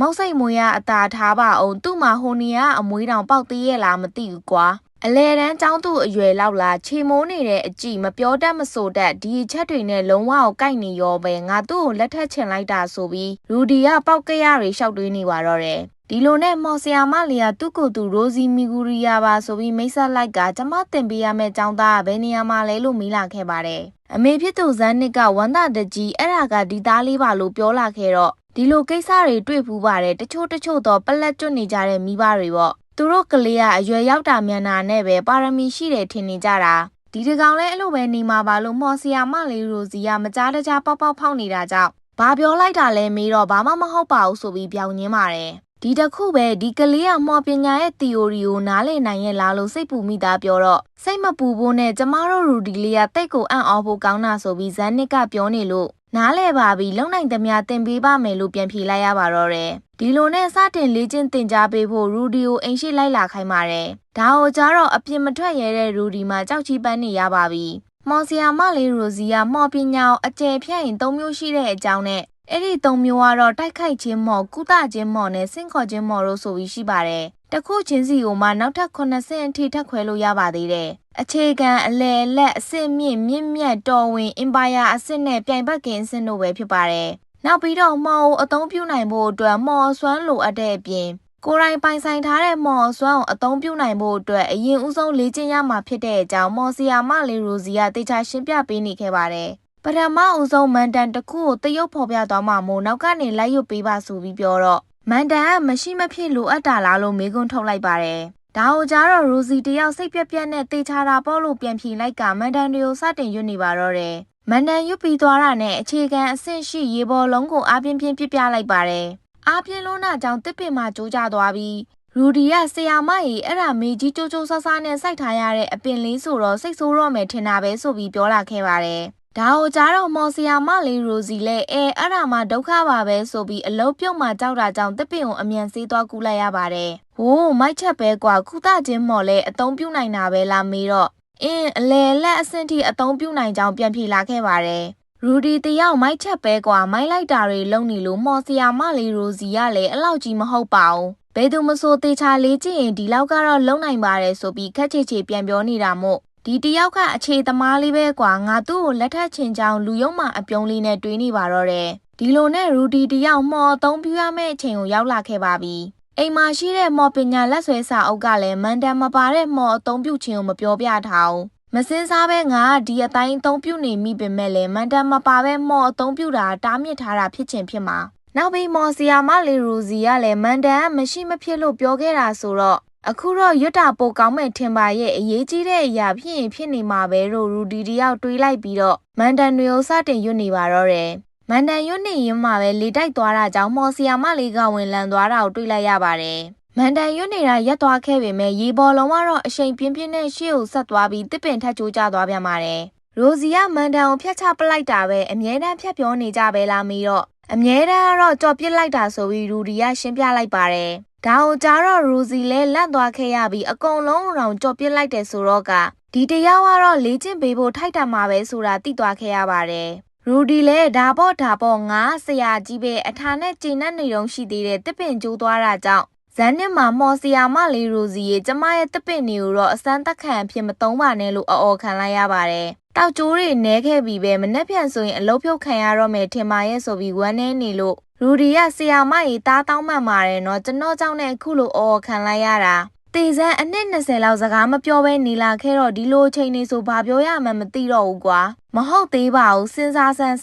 မောက်ဆိုင်မွေးကအသာထားပါအောင်သူ့မှာဟိုနေကအမွေးတောင်ပေါက်သေးရဲ့လားမသိဘူးကွာအလဲတန်းကျောင်းသူအရွယ်လောက်လားခြေမိုးနေတဲ့အကြည့်မပြောတတ်မဆိုတတ်ဒီအချက်တွေနဲ့လုံးဝကိုကိုက်နေရောပဲငါသူ့ကိုလက်ထက်ချင်လိုက်တာဆိုပြီးရူဒီကပေါက်ကရတွေရှောက်တွေးနေပါတော့တယ်ဒီလိုနဲ့မော်ဆရာမလေးကသူ့ကိုယ်သူရိုဇီမီဂူရီယာပါဆိုပြီးမိတ်ဆက်လိုက်ကကျမတင်ပေးရမယ့်ចောင်းသားကဘယ်နေရာမှာလဲလို့မေးလာခဲ့ပါတယ်အမေဖြစ်သူဇန်နစ်ကဝမ်းသာတကြီးအဲ့ဒါကဒီသားလေးပါလို့ပြောလာခဲ့တော့ဒီလိုကိစ္စတွေတွေ့ဖူးပါတယ်တချို့တော့ပလက်ကျွတ်နေကြတဲ့မိဘတွေပေါ့သူတို့ကလေးကအရွယ်ရောက်တာမြန်တာနဲ့ပဲပါရမီရှိတယ်ထင်နေကြတာဒီတကောင်လဲအဲ့လိုပဲနေမှာပါလို့မော်ဆရာမလေးရိုဇီကမကြားတကြားပေါက်ဖောက်နေတာကြောင့်ဘာပြောလိုက်တာလဲမေးတော့ဘာမှမဟုတ်ပါဘူးဆိုပြီးပြောင်းညင်းပါတယ်ဒီတစ်ခုပဲဒီကလေးကမော်ပညာရဲ့ theory ကိုနားလည်နိုင်ရဲ့လားလို့စိတ်ပူမိသားပြောတော့စိတ်မပူဖို့နဲ့ကျမတို့ရူဒီလေးကတိတ်ကိုအံ့ဩဖို့ကောင်းတာဆိုပြီးဇန်နစ်ကပြောနေလို့နားလဲပါပြီလုံနိုင်သမျှတင်ပေးပါမယ်လို့ပြန်ဖြေလိုက်ရပါတော့တယ်ဒီလိုနဲ့စတင်လေ့ကျင့်သင်ကြားပေးဖို့ရူဒီကိုအိမ်ရှိလိုက်လာခိုင်းပါတယ်ဒါကိုကြတော့အပြစ်မထွက်ရဲတဲ့ရူဒီမှာကြောက်ချီးပန်းနေရပါပြီမော်ဆီယာမလေးရိုဇီကမော်ပညာကိုအကျယ်ဖြန့်ရင်၃မျိုးရှိတဲ့အကြောင်းနဲ့အဲ့ဒီ၃မျိုးကတော့တိုက်ခိုက်ခြင်းမော်ကုသခြင်းမော်နဲ့ဆင့်ခေါ်ခြင်းမော်တို့ဆိုပြီးရှိပါတယ်တခုချင်းစီကိုမှနောက်ထပ်9ဆင့်အထိထပ်ခွဲလို့ရပါသေးတယ်အခြေခံအလယ်လက်အဆင့်မြင့်မြတ်တော်ဝင်အင်ပါယာအဆင့်နဲ့ပြိုင်ဘက်ကင်းအဆင့်တို့ပဲဖြစ်ပါတယ်နောက်ပြီးတော့မော်ကိုအသုံးပြုနိုင်ဖို့အတွက်မော်စွမ်းလိုအပ်တဲ့အပြင်ကိုယ်တိုင်ပိုင်ဆိုင်ထားတဲ့မော်စွမ်းကိုအသုံးပြုနိုင်ဖို့အတွက်အရင်ဦးဆုံးလေ့ကျင့်ရမှာဖြစ်တဲ့အကြောင်းမော်ဆီယာမလေးရိုဇီကတေချာရှင်းပြပေးနေခဲ့ပါတယ်ပထမဦးဆုံးမန်တန်တစ်ခုကိုတရုတ်ဖော်ပြသွားမှာမို့နောက်ကနေလိုက်ရွတ်ပေးပါဆိုပြီးပြောတော့မန်တန်ကမရှိမဖြစ်လိုအပ်တာလားလို့မေးခွန်းထုတ်လိုက်ပါတယ်ဒါကိုကြတော့ရိုဇီတယောက်စိတ်ပြက်နဲ့တေချာတာပေါ့လို့ပြန်ဖြေလိုက်ကမန်တန်တွေကိုစတင်ရွတ်နေပါတော့တယ် မန်တန်ရွတ်ပြီးသွားတာနဲ့အခြေခံအဆင့်ရှိရေပေါ်လုံးကိုအားပြင်းပြင်းပြပြလိုက်ပါတယ်အားပြင်းလွန်းတာကြောင့်တစ်ပင်မှာကျိုးကျသွားပြီးရူဒီကဆရာမကြီးအဲ့ဒါမေကြီးကျိုးကျိုးဆဆနဲ့စိုက်ထားရတဲ့အပင်လေးဆိုတော့စိတ်ဆိုးတော့မယ်ထင်တာပဲဆိုပြီးပြောလာခဲ့ပါတယ်ဒါကိုကြားတော့မော်ဆီယာမလေးရိုစီလည်းအဲ့ဒါမှဒုက္ခပါပဲဆိုပြီးအလုံးပြုတ်မှကြောက်တာကြောင့်တစ်ပင်ကိုအမြန်ဆေးသွားကူးလိုက်ရပါတယ်။ဝိုးမိုက်ချက်ပဲကွာကုသချင်းမော်လည်းအသုံးပြုနိုင်တာပဲလားမေးတော့အလဲလက်အဆင့်ထိအသုံးပြုနိုင်ကြောင်းပြန်ဖြေလာခဲ့ပါတယ်။ရူဒီတယောက်မိုက်ချက်ပဲကွာမိုက်လိုက်တာတွေလုံနေလို့မော်ဆီယာမလေးရိုစီကလည်းအလောက်ကြီးမဟုတ်ပါဘူး။ဘယ်သူမဆိုတေချာလေးကြည့်ရင်ဒီလောက်ကတော့လုံနိုင်ပါတယ်ဆိုပြီးခက်ချေချေပြန်ပြောနေတာမို့ဒီတယောက်ကအခြေသမားလေးပဲကွာငါသူ့ကိုလက်ထပ်ချင်ကြောင်းလူယုံမှအပြုံးလေးနဲ့တွေးနေပါတော့တယ်ဒီလိုနဲ့ရူဒီတယောက်မော်အသုံးပြုရမယ့်အချိန်ကိုရောက်လာခဲ့ပါပြီအိမ်မှာရှိတဲ့မော်ပညာလက်ဆွဲစာအုပ်ကလည်းမန်တန်မပါတဲ့မော်အသုံးပြုခြင်းကိုမပြောပြထားဘူးမစင်းစားပဲငါဒီအတိုင်းအသုံးပြုနေမိပေမဲ့လည်းမန်တန်မပါပဲမော်အသုံးပြုတာတားမြစ်ထားတာဖြစ်ချင်ဖြစ်မှာနောက်ပြီးမော်ဆီယာမလေးရူစီကလည်းမန်တန်မရှိမဖြစ်လို့ပြောခဲ့တာဆိုတော့အခုတော့ရွတ်တာပိုကောင်းမဲ့ထင်ပါရဲ့အရေးကြီးတဲ့အရာဖြစ်ရင်ဖြစ်နေမှာပဲလို့ရူဒီတယောက်တွေးလိုက်ပြီးတော့မန်တန်တွေကိုစတင်ရွတ်နေပါတော့တယ်မန်တန်ရွတ်နေရင်မှပဲလေတိုက်သွားတာကြောင့်မော်ဆီယာမလေးကဝင်လန်သွားတာကိုတွေးလိုက်ရပါတယ်မန်တန်ရွတ်နေတာရက်သွားခဲ့ပေမဲ့ရေပေါ်လုံးကတော့အရှိန်ပြင်းပြင်းနဲ့ရှေ့ကိုဆက်သွားပြီးတစ်ပင်ထက်ကျိုးကျသွားပြန်ပါတယ်ရိုစီကမန်တန်ကိုဖျက်ချပလိုက်တာပဲအမြဲတမ်းဖျက်ပြောနေကြပဲလားမေးတော့အမြဲတမ်းကတော့ကြော်ပစ်လိုက်တာဆိုပြီးရူဒီကရှင်းပြလိုက်ပါတယ်ဒါကိုကြားတော့ရူစီလဲလန့်သွားခဲ့ရပြီးအကုန်လုံးအောင်ကြော်ပစ်လိုက်တယ်ဆိုတော့ကဒီတယောက်ကတော့လေ့ကျင့်ပေးဖို့ထိုက်တာမှာပဲဆိုတာသိသွားခဲ့ရပါတယ်ရူဒီလဲဒါပေါ့ငါဆရာကြီးပဲအထာနဲ့ကျင်းနဲ့နေတုံးရှိသေးတဲ့တစ်ပင်ကျိုးသွားတာကြောင့်ဇန်နစ်မှာမော်ဆီယာမလေးရူစီရဲ့ကျမရဲ့တစ်ပင်တွေကိုတော့အစမ်းသက်ခံအဖြစ်မသုံးပါနဲ့လို့အော်ခံလိုက်ရပါတယ်တောက်ကျိုးတွေနဲခဲ့ပြီးပဲမနှက်ပြန်ဆိုရင်အလုတ်ဖြုတ်ခံရတော့မယ်ထင်ပါရဲ့ဆိုပြီးဝမ်းနေနေလို့ရူဒီကဆရာမကြီးတားတောင်းမှန်ပါတယ်နော်ကျွန်တော်ကြောင့်နဲ့အခုလိုအော်ခံလိုက်ရတာတေစမ်းအနှစ်20လောက်စကားမပြောဘဲနေလာခဲ့တော့ဒီလိုချိန်နေဆိုဘာပြောရမှန်းမသိတော့ဘူးကွာမဟုတ်သေးပါဘူးစဉ်းစားစမ်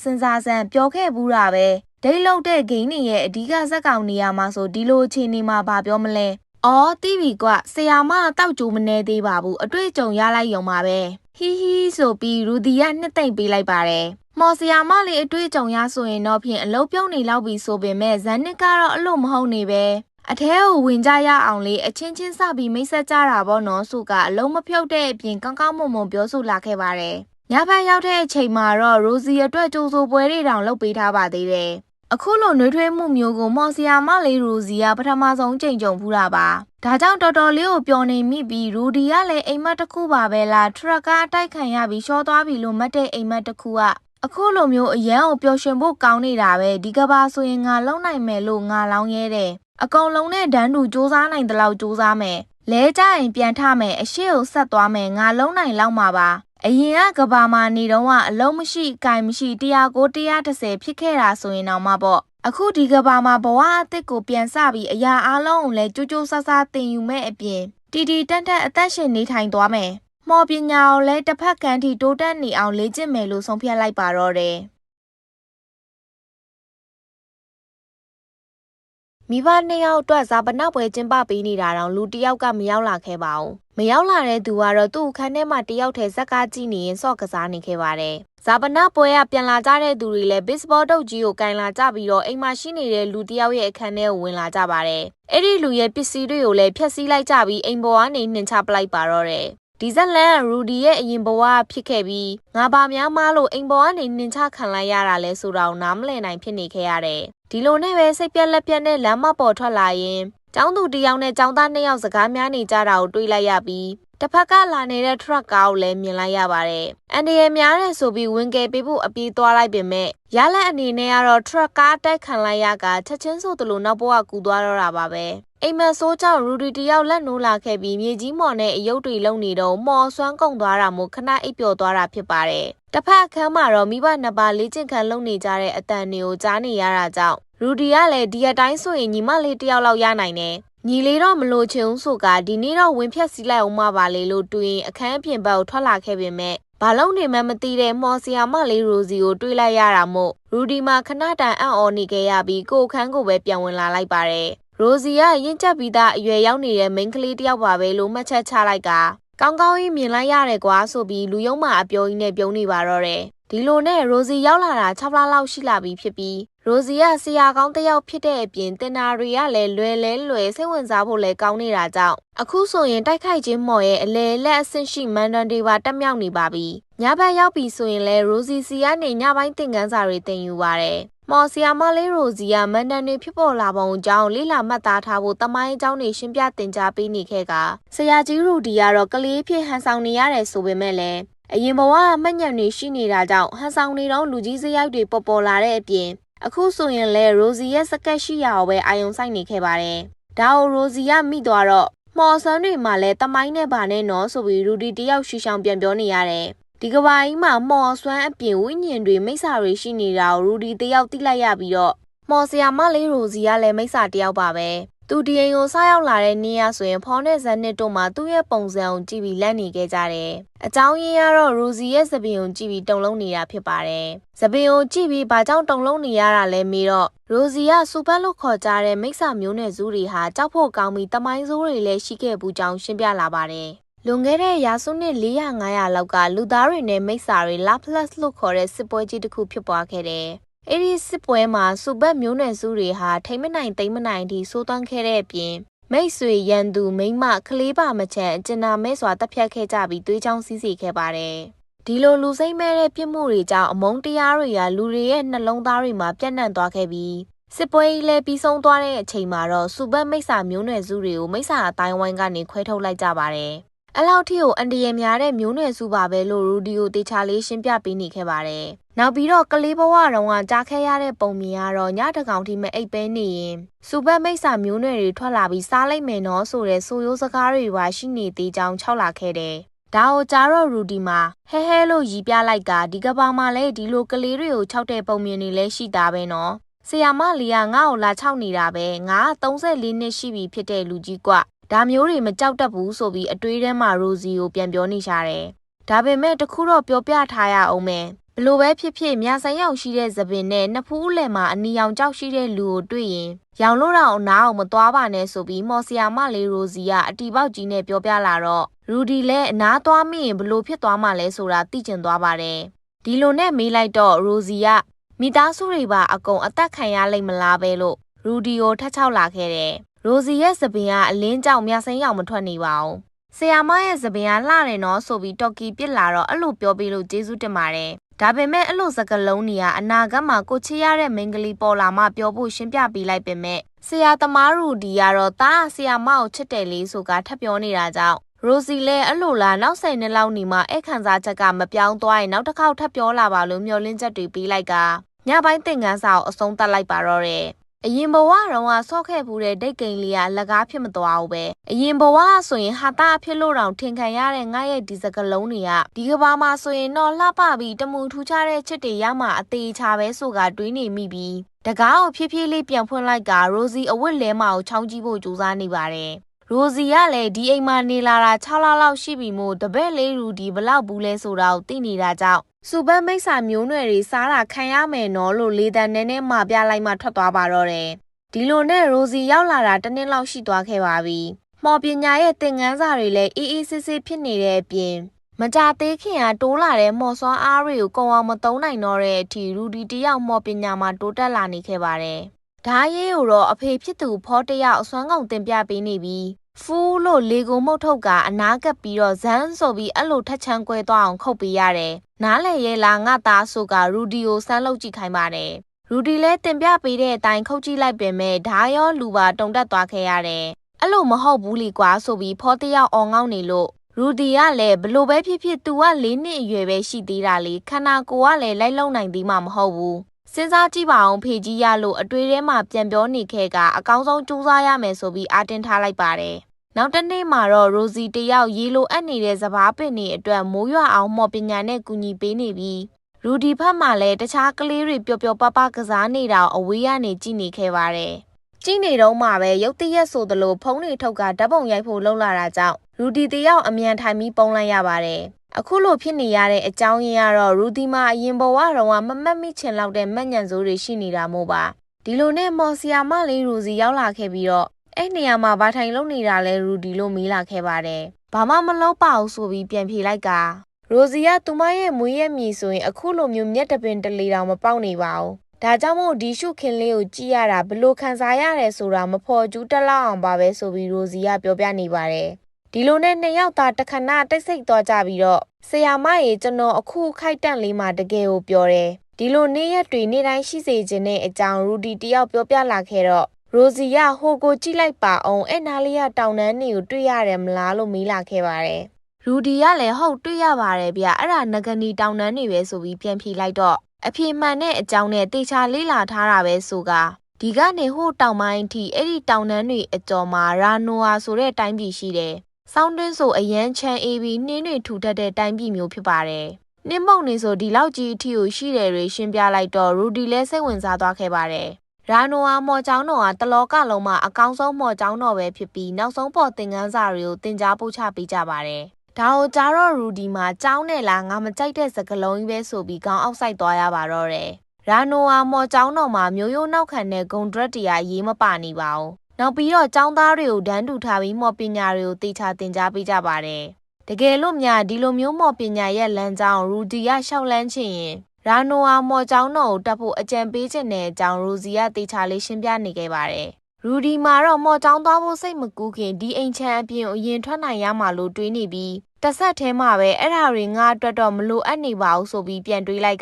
းပြောခဲ့ဘူးတာပဲဒိတ်လုတ်တဲ့ဂိမ်းတွေရဲ့အဓိကဇက်ကောင်နေရာမှာဆိုဒီလိုချိန်နေမှာဘာပြောမလဲအော်တီးပြီကွဆရာမတောက်ကြိုးမနေသေးပါဘူးအတွေ့အကြုံရလိုက်ရုံပါပဲဟီဆိုပြီးရူဒီကနှစ်သိမ့်ပေးလိုက်ပါတယ်မော်ဆီယာမလေးအတွေ့အကြုံရဆိုရင်တော့ဖြင့်အလုံးပြုံးနေလောက်ပြီဆိုပေမဲ့ဇန်နစ်ကတော့အလို့မဟုတ်နေပဲအထဲကိုဝင်ကြရအောင်လေအချင်းချင်းစပြီးမိတ်ဆက်ကြတာပေါ့နော်ဆိုကအလုံးမဖြုတ်တဲ့အပြင်ကောင်းကောင်းမွန်မွန်ပြောဆိုလာခဲ့ပါတယ်ညဘက်ရောက်တဲ့အချိန်မှာတော့ရိုစီအတွက်ကြိုးဆိုပွဲတွေတောင်လုပ်ပေးထားပါသေးတယ်အခုလိုနှွေးထွေးမှုမျိုးကိုမော်ဆီယာမလေးရိုစီကပထမဆုံးကြိမ်ကြုံဖူးတာပါဒါကြောင့်တော်တော်လေးကိုပျော်နေမိပြီးရူဒီကလည်းအိမ်မက်တစ်ခုပါပဲလားထရက်ကားတိုက်ခံရပြီးရှော့သွားပြီလို့မှတ်တဲ့အိမ်မက်တစ်ခုကအခုလိုမျိုးအရန်ကိုပျော်ရွှင်ဖို့ကောင်းနေတာပဲဒီကဘာဆိုရင်ငါလုံနိုင်မယ်လို့ငါလောင်းရဲတယ်အကောင်လုံးနဲ့ဒန်းတူစူးစမ်းနိုင်တဲ့လောက်စူးစမ်းမယ်လဲကြရင်ပြန်ထမယ်အရှိကိုဆက်သွားမယ်ငါလုံနိုင်လောက်မှာပါအရင်ကကဘာမှာနေတော့ကအလုံးမရှိအကင်မရှိ130ဖြစ်ခဲ့တာဆိုရင်တော့မှပေါ့အခုဒီကဘာမှာဘဝအသစ်ကိုပြန်စပြီးအရာအလုံးကိုလည်းကြိုးကြိုးဆဆတင်ယူမဲ့အပြင်တီတန့်အသက်ရှင်နေထိုင်သွားမယ်မော်ပညာကိုလည်းတစ်ဖက်ကန်းထိတိုးတက်နေအောင်လေ့ကျင့်မယ်လို့ဆုံးဖြတ်လိုက်ပါတော့တယ်မိဘနှစ်ယောက်အတွက်ဇာပနပွဲကျင်းပပေးနေတာတောင်လူတစ်ယောက်ကမရောက်လာခဲ့ပါဘူးမရောက်လာတဲ့သူကတော့သူ့အခန်းထဲမှာတယောက်တည်းဇက်ကားကြည့်နေရင်စော့ကစားနေခဲ့ပါတယ်ဇာပနပွဲကပြန်လာကြတဲ့သူတွေလည်းဘစ်စဘောတုတ်ကြီးကိုကင်လာကြပြီးတော့အိမ်မှာရှိနေတဲ့လူတစ်ယောက်ရဲ့အခန်းထဲကိုဝင်လာကြပါတယ်အဲ့ဒီလူရဲ့ပစ္စည်းတွေကိုလည်းဖျက်ဆီးလိုက်ကြပြီးအိမ်ပေါ်ကနေနှင်ချပလိုက်ပါတော့တယ်ဒီဇက်လန်ရူဒီရဲ့အရင်ဘဝဖြစ်ခဲ့ပြီးငါဘာများမားလို့အိမ်ပေါ်ကနေနှင်ချခံလိုက်ရတာလဲဆိုတာကိုနားမလည်နိုင်ဖြစ်နေခဲ့ရတယ်ဒီလိုနဲ့ပဲစိတ်ပြက်လက်ပြက်နဲ့လမ်းမပေါ်ထွက်လာရင်ကျောင်းသူတစ်ယောက်နဲ့ကျောင်းသား2ယောက်စကားများနေကြတာကိုတွေ့လိုက်ရပြီးတစ်ဖက်ကလာနေတဲ့ထရက်ကားကိုလည်းမြင်လိုက်ရပါတယ်။အန်ဒီရများတဲ့ဆိုပြီးဝင်ကယ်ပေးဖို့အပြေးသွားလိုက်ပေမဲ့ရလက်အနေနဲ့ကတော့ထရက်ကားတိုက်ခံလိုက်ရကချက်ချင်းဆိုသလိုနောက်ဘဝကူသွားတော့တာပါပဲ။အိမ်မက်ဆိုးကြောင့်ရူဒီတယောက်လက်နိုးလာခဲ့ပြီးမြေကြီးမော်နဲ့အယုတ်တွေလုံနေတော့မော်ဆွမ်းကုန်သွားတာမို့ခဏအိပ်ပျော်သွားတာဖြစ်ပါတယ်။တစ်ဖက်အခန်းမှာတော့မိဘနှစ်ပါးလေ့ကျင့်ခန်းလုပ်နေကြတဲ့အတန်တွေကိုကြားနေရတာကြောင့်ရူဒီကလည်းဒီအတိုင်းဆိုရင်ညီမလေးတယောက်လောက်ရနိုင်တယ်။ညီလေးတော့မလို့ချင်ဦးဆိုကဒီနေ့တော့ဝင်ဖြတ်စီးလိုက်အောင်မပါလေလို့တွေးအခန်းအပြင်ဘက်ကိုထွက်လာခဲ့ပေမဲ့ဘာလုံးနေမှမသိတဲ့မော်ဆီယာမလေးရိုစီကိုတွေးလိုက်ရတာမို့ရူဒီမှာခဏတန်အံ့ဩနေခဲ့ရပြီးကိုအခန်းကိုပဲပြန်ဝင်လာလိုက်ပါတယ်ရိုစီကရင်ကျက်ပြီးသားအရွယ်ရောက်နေတဲ့မိန်းကလေးတယောက်ပါပဲလို့မှတ်ချက်ချလိုက်ကကောင်းကောင်းကြီးမြင်လိုက်ရတယ်ကွာဆိုပြီးလူယုံမှအပြောကြီးနဲ့ပြုံးနေပါတော့တယ် ဒီလိုနဲ့ရိုစီရောက်လာတာ6လလောက်ရှိလာပြီဖြစ်ပြီးရိုစီကဆရာကောင်းတစ်ယောက်ဖြစ်တဲ့အပြင်တင်နာတွေကလည်းလွယ်စိတ်ဝင်စားဖို့လည်းကောင်းနေတာကြောင့်အခုဆိုရင်တိုက်ခိုက်ခြင်းမော်ရဲ့အလဲလက်အဆင့်ရှိမန်ဒန်တွေပါတက်မြောက်နေပါပြီညဘက်ရောက်ပြီဆိုရင်လည်းရိုစီစီကနေညပိုင်းသင်ခန်းစာတွေသင်ယူပါတယ်မော်ဆီယာမလေးရိုစီကမန်ဒန်တွေဖြစ်ပေါ်လာပုံအကြောင်းလေးလာမှတ်သားထားဖို့တမိုင်းအကြောင်းတွေရှင်းပြသင်ကြားပေးနေခဲ့ကဆရာကြီးရူဒီကတော့ကလေးဖြစ်ဟန်ဆောင်နေရတယ်ဆိုပေမဲ့လည်းအရင်ဘဝကမှတ်ညံတွေရှိနေတာကြောင့်ဟန်ဆောင်နေတော့လူကြီးစရိုက်တွေပေါ်လာတဲ့အပြင်အခုဆိုရင်လည်းရိုစီရဲ့စကက်ရှိရာကိုပဲအာယုံဆိုင်နေခဲ့ပါတယ်။ဒါကိုရိုစီကမိသွားတော့မော်ဆန်းတွေမှလည်းတမိုင်းနဲ့ဗာနဲ့နော်ဆိုပြီးရူဒီတယောက်ရှူရှောင်ပြန်ပြောနေရတယ်။ဒီကဘာကြီးမှာမော်ဆွမ်းအပြင်ဝိညာဉ်တွေမိစ္ဆာတွေရှိနေတာကိုရူဒီတယောက်သိလိုက်ရပြီးတော့မော်ဆီယာမလေးရိုစီကလည်းမိစ္ဆာတယောက်ပါပဲ။သူဒီအိမ်ကိုစားရောက်လာတဲ့နေ့ရဆိုရင်ဖော်နဲ့ဇန်နစ်တို့မှသူ့ရဲ့ပုံစံကိုကြည့်ပြီးလက်နေခဲ့ကြတယ်။အကြောင်းရင်းကတော့ရိုစီရဲ့သပင်ကိုကြည့်ပြီးတုံလုံးနေတာဖြစ်ပါတယ်။သပင်ကိုကြည့်ပြီးဘာကြောင့်တုံလုံးနေရတာလဲမေးတော့ရိုစီကစူပတ်လို့ခေါ်ကြတဲ့မိစ္ဆာမျိုးနွယ်စုတွေဟာကြောက်ဖို့ကောင်းပြီးတမိုင်းဆိုးတွေလည်းရှိခဲ့ဘူးကြောင်းရှင်းပြလာပါတယ်။လွန်ခဲ့တဲ့ရာစုနှစ်400-500လောက်ကလူသားတွေနဲ့မိစ္ဆာတွေလာပလက်လို့ခေါ်တဲ့စစ်ပွဲကြီးတစ်ခုဖြစ်ပွားခဲ့တယ်။အဲ့ဒီစစ်ပွဲမှာစူပတ်မျိုးနွယ်စုတွေဟာထိမ့်မနိုင်သိမ့်မနိုင်ထိဆိုးသွမ်းခဲ့တဲ့အပြင်မိတ်ဆွေရန်သူမိန်းမကလေးပါမချန်အကျဉ်းနာမဲစွာတပ်ဖြတ်ခဲ့ကြပြီးသွေးချောင်းစီးစီခဲ့ပါတယ်။ဒီလိုလူစိမ့်မဲ့တဲ့ပြစ်မှုတွေကြောင့်အမုန်းတရားတွေကလူတွေရဲ့နှလုံးသားတွေမှာပြန့်နှံ့သွားခဲ့ပြီးစစ်ပွဲကြီးလည်းပြီးဆုံးသွားတဲ့အချိန်မှာတော့စူပတ်မိစ္ဆာမျိုးနွယ်စုတွေကိုမိစ္ဆာအတိုင်းဝိုင်းကနေခွဲထုတ်လိုက်ကြပါတယ်။အဲ့လောက်ထိကိုအန်တရယ်များတဲ့မျိုးနွယ်စုပါပဲလို့ရူဒီကိုတေချာလေးရှင်းပြပေးနေခဲ့ပါတယ်။နောက်ပြီးတော့ကလေးဘဝတုန်းကကြားခဲ့ရတဲ့ပုံမြင်ကတော့ညတကောင်ထိမအိပ်ပဲနေရင်စူပတ်မိစ္ဆာမျိုးနွယ်တွေထွက်လာပြီးစားလိုက်မယ်နော်ဆိုတဲ့ဆိုရိုးစကားတွေပါရှိနေသေးကြောင်းခြောက်လာခဲ့တယ်။ဒါကိုကြားတော့ရူဒီမှာဟဲလို့ရီပြလိုက်ကဒီကဘာမှာလည်းဒီလိုကလေးတွေကိုခြောက်တဲ့ပုံမြင်တွေလည်းရှိတာပဲနော်။ဆရာမလီကငါ့ကိုလာခြောက်နေတာပဲငါ34နှစ်ရှိပြီဖြစ်တဲ့လူကြီးကွ။ဒါမျိုးတွေမကြောက်တတ်ဘူးဆိုပြီးအတွေးထဲမှာရိုစီကိုပြန်ပြောနေကြတယ်။ဒါပေမဲ့တခုတော့ပြောပြထားရအောင်မယ်။ဘလို့ပဲဖြစ်ဖြစ်မြဆိုင်ရောက်ရှိတဲ့သပင်နဲ့နှစ်ဖူးအလယ်မှာအနီရောင်ကြောက်ရှိတဲ့လူကိုတွေ့ရင်ရောင်လို့တော့အနားအောင်မသွားပါနဲ့ဆိုပြီးမော်ဆီယာမလေးရိုစီကအတီပေါက်ကြီးနဲ့ပြောပြလာတော့ရူဒီလည်းအနားသွားမိရင်ဘလို့ဖြစ်သွားမှလဲဆိုတာသိကျင်သွားပါတယ်။ဒီလိုနဲ့မေးလိုက်တော့ရိုစီကမိသားစုတွေပါအကုန်အသက်ခံရလိမ့်မလားပဲလို့ရူဒီကိုထပ်ချောက်လာခဲ့တယ်။ရိုစီရဲ့သပင်ကအလင်းကြောင့်မြဆိုင်ရောက်မထွက်နေပါဘူး။ဆရာမရဲ့သပင်ကလှတယ်နော်ဆိုပြီးတော်ကီပြစ်လာတော့အဲ့လိုပြောပြီးလို့ကျေးဇူးတင်ပါတယ်။ဒါပေမဲ့အဲ့လိုစကားလုံးတွေကအနာဂတ်မှာကိုချစ်ရတဲ့မိန်းကလေးပေါ်လာမှပြောဖို့ရှင်းပြပေးလိုက်ပေမဲ့ဆရာသမားရူဒီကတော့တားဆရာမကိုချစ်တယ်လေးဆိုကထပ်ပြောနေတာကြောင့်ရိုစီလည်းအဲ့လိုလားနောက်10နှစ်လောက်နေမှအဲ့ခံစားချက်ကမပြောင်းသွားရင်နောက်တစ်ခေါက်ထပ်ပြောလာပါလို့မျှော်လင့်ချက်တွေပေးလိုက်ကညပိုင်းသင်ခန်းစာကိုအဆုံးသတ်လိုက်ပါတော့တယ်။အရင်ဘဝတုန်းကဆော့ခဲ့ဘူးတဲ့ဒိတ်ကိန်းလေးကအလကားဖြစ်မသွားဘူးပဲအရင်ဘဝဆိုရင်ဟာတာအဖြစ်လို့တောင်ထင်ခံရတဲ့ငါရဲ့ဒီစကလုံးတွေကဒီကဘာမှာဆိုရင်တော့လှပပြီးတမူထူးခြားတဲ့ချစ်တွေရမှအသေးချာပဲဆိုကတွေးနေမိပြီးတကားကိုဖြည်းဖြည်းလေးပြန်ဖွင့်လိုက်ကရိုစီအဝတ်လဲမကိုချောင်းကြည့်ဖို့ကြိုးစားနေပါတယ်ရိုစီကလည်းဒီအိမ်မှာနေလာတာ6လလောက်ရှိပြီမို့တပည့်လေးရူဒီဘလောက်ဘူးလဲဆိုတာကိုသိနေတာကြောင့်စူပတ်မိတ်ဆာမျိုးနွယ်တွေစားတာခံရမယ်နော်လို့လေတံနဲ့မှာပြလိုက်မှထွက်သွားပါတော့တယ်ဒီလိုနဲ့ရိုစီရောက်လာတာတစ်နှစ်လောက်ရှိသွားခဲ့ပါပြီမော်ပညာရဲ့သင်ခန်းစာတွေလည်းအေးအေးဆေးဆေးဖြစ်နေတဲ့အပြင်မကြသေးခင်ကတိုးလာတဲ့မော်စွမ်းအားတွေကိုကုံအောင်မသုံးနိုင်တော့တဲ့အထိရူဒီတယောက်မော်ပညာမှာတိုးတက်လာနေခဲ့ပါတယ်ဓာရေးကိုတော့အဖေဖြစ်သူဖောတယောက်အစွမ်းကုန်တင်ပြပေးနေပြီးဖူးလို့လေကိုမှုတ်ထုတ်ကအနားကပ်ပြီးတော့ဇန်းဆိုပြီးအဲ့လိုထက်ချမ်းကွဲသွားအောင်ခုတ်ပေးရတယ်နားလေရဲ့လားငါသားဆိုကရူဒီကိုစမ်းလုပ်ကြည့်ခိုင်းပါတယ်ရူဒီလည်းတင်ပြပေးတဲ့အတိုင်းခုတ်ကြည့်လိုက်ပေမဲ့ဓာရောလူပါတုံတက်သွားခဲ့ရတယ်အဲ့လိုမဟုတ်ဘူးလီကွာဆိုပြီးဖောတယောက်အောင်ငေါနေလို့ရူဒီကလည်းဘလို့ပဲဖြစ်ဖြစ်သူက4နှစ်အရွယ်ပဲရှိသေးတာလေခန္ဓာကိုယ်ကလည်းလိုက်လုံနိုင်သေးမှမဟုတ်ဘူးစဉ်းစားကြည့်ပါအောင်ဖေကြီးရလို့အတွေးထဲမှာပြန်ပြောနေခဲ့ကအကောင်းဆုံးစူးစမ်းရမယ်ဆိုပြီးအားတင်းထားလိုက်ပါတယ်နောက်တစ်နေ့မှာတော့ရိုစီတယောက်ရေလိုအပ်နေတဲ့စပားပင်တွေအတွက်မိုးရွာအောင်မော်ပညာနဲ့ကူညီပေးနေပြီးရူဒီဖက်မှာလည်းတခြားကလေးတွေပျော်ပျော်ပါပါကစားနေတာအဝေးကနေကြည့်နေခဲ့ပါတယ်ကြည့်နေတော့မှပဲရုတ်တရက်ဆိုသလိုဖုန်းတွေထုတ်ကဓာတ်ပုံရိုက်ဖို့လှုပ်လာတာကြောင့်ရူဒီတယောက်အမြန်ထိုင်ပြီးပုံလိုက်ရပါတယ်အခုလိုဖြစ်နေရတဲ့အကြောင်းရင်းကတော့ရူဒီမှာအရင်ဘဝတုန်းကမမတ်မိချင်လောက်တဲ့မက်ညံစိုးတွေရှိနေတာမို့ပါဒီလိုနဲ့မော်ဆီယာမလေးရူစီရောက်လာခဲ့ပြီးတော့အဲ့နေရာမှာဘာထိုင်လုပ်နေတာလဲရူဒီလို့မေးလာခဲ့ပါတယ်ဘာမှမလုပ်ပါဘူးဆိုပြီးပြန်ဖြေလိုက်က ရိုစီကသူမရဲ့မွေးရမည်ဆိုရင်အခုလိုမျိုးမျက်တပင်တလေတောင်မပေါက်နေပါဘူးဒါကြောင့်မို့ဒီရှုခင်းလေးကိုကြည့်ရတာဘလို့ခံစားရတယ်ဆိုတာမဖော်ကျူးတက်လောက်အောင်ပါပဲဆိုပြီးရိုစီကပြောပြနေပါတယ်ဒီလိုနဲ့နှစ်ယောက်သားတခဏတိတ်ဆိတ်သွားကြပြီးတော့ဆရာမရေကျွန်တော်အခုခိုက်တန့်လေးမှတကယ်ကိုပြောတယ်ဒီလိုနေ့ရက်တွေနေ့တိုင်းရှိစေခြင်းနဲ့အကြောင်းရူဒီတယောက်ပြောပြလာခဲ့တော့ရိုစီကဟိုကိုကြည့်လိုက်ပါအောင်အဲ့နားလေးကတောင်တန်းတွေကိုတွေ့ရတယ်မလားလို့မေးလာခဲ့ပါတယ်ရူဒီကလည်းဟုတ်တွေ့ရပါတယ်ဗျအဲ့ဒါငကနီတောင်တန်းတွေပဲဆိုပြီးပြန်ဖြေလိုက်တော့အဖြေမှန်တဲ့အကြောင်းနဲ့တေချာလေးလာထားတာပဲဆိုကဒီကနေဟိုတောင်ပိုင်းထိအဲ့ဒီတောင်တန်းတွေအကျော်မှာရာနိုဝါဆိုတဲ့တိုင်းပြည်ရှိတယ်စောင်းတွင်းဆိုအရန်ချမ်းအေးပြီးနှင်းတွေထူထပ်တဲ့တိုင်းပြည်မျိုးဖြစ်ပါတယ်နှင်းမုံနေဆိုဒီလောက်ကြီးအထိကိုရှိတယ်တွေရှင်းပြလိုက်တော့ရူဒီလည်းစိတ်ဝင်စားသွားခဲ့ပါတယ်ရာနိုဝါမော်ကျောင်းတော်ကတလောကလုံးမှာအကောင်းဆုံးမော်ကျောင်းတော်ပဲဖြစ်ပြီးနောက်ဆုံးပေါ်သင်ခန်းစာတွေကိုသင်ကြားပို့ချပေးကြပါတယ်ဒါကိုကြားတော့ရူဒီမှာကျောင်းနဲ့လားငါမကြိုက်တဲ့စကားလုံးကြီးပဲဆိုပြီးခေါင်းအောက်ဆိုင်သွားရပါတော့တယ်ရာနိုဝါမော်ကျောင်းတော်မှာမျိုးရိုးနောက်ခံတဲ့ဂုံဒရက်တရားရေးမပါနေပါဘူးနောက်ပြီးတော့ကျောင်းသားတွေကိုဒန်းတူထားပြီးမော်ပညာတွေကိုတေချာသင်ကြားပေးကြပါတယ်တကယ်လို့များဒီလိုမျိုးမော်ပညာရဲ့လမ်းကြောင်းရူဒီကရှောက်လန်းချင်ရင်ရာနိုဝါမော်ကျောင်းတော်ကိုတက်ဖို့အကြံပေးခြင်းတဲ့အကြောင်းရိုစီကတေချာလေးရှင်းပြနေခဲ့ပါတယ်ရူဒီမှာတော့မော်ကျောင်းသွားဖို့စိတ်မကူးခင်ဒီအိမ်ချမ်းအပြင်အရင်ထွက်နိုင်ရမှာလို့တွေးနေပြီးတစ်ဆက်ထဲမှာပဲအဲ့ဒါတွေငါအတွက်တော့မလိုအပ်နေပါဘူးဆိုပြီးပြန်တွေးလိုက်က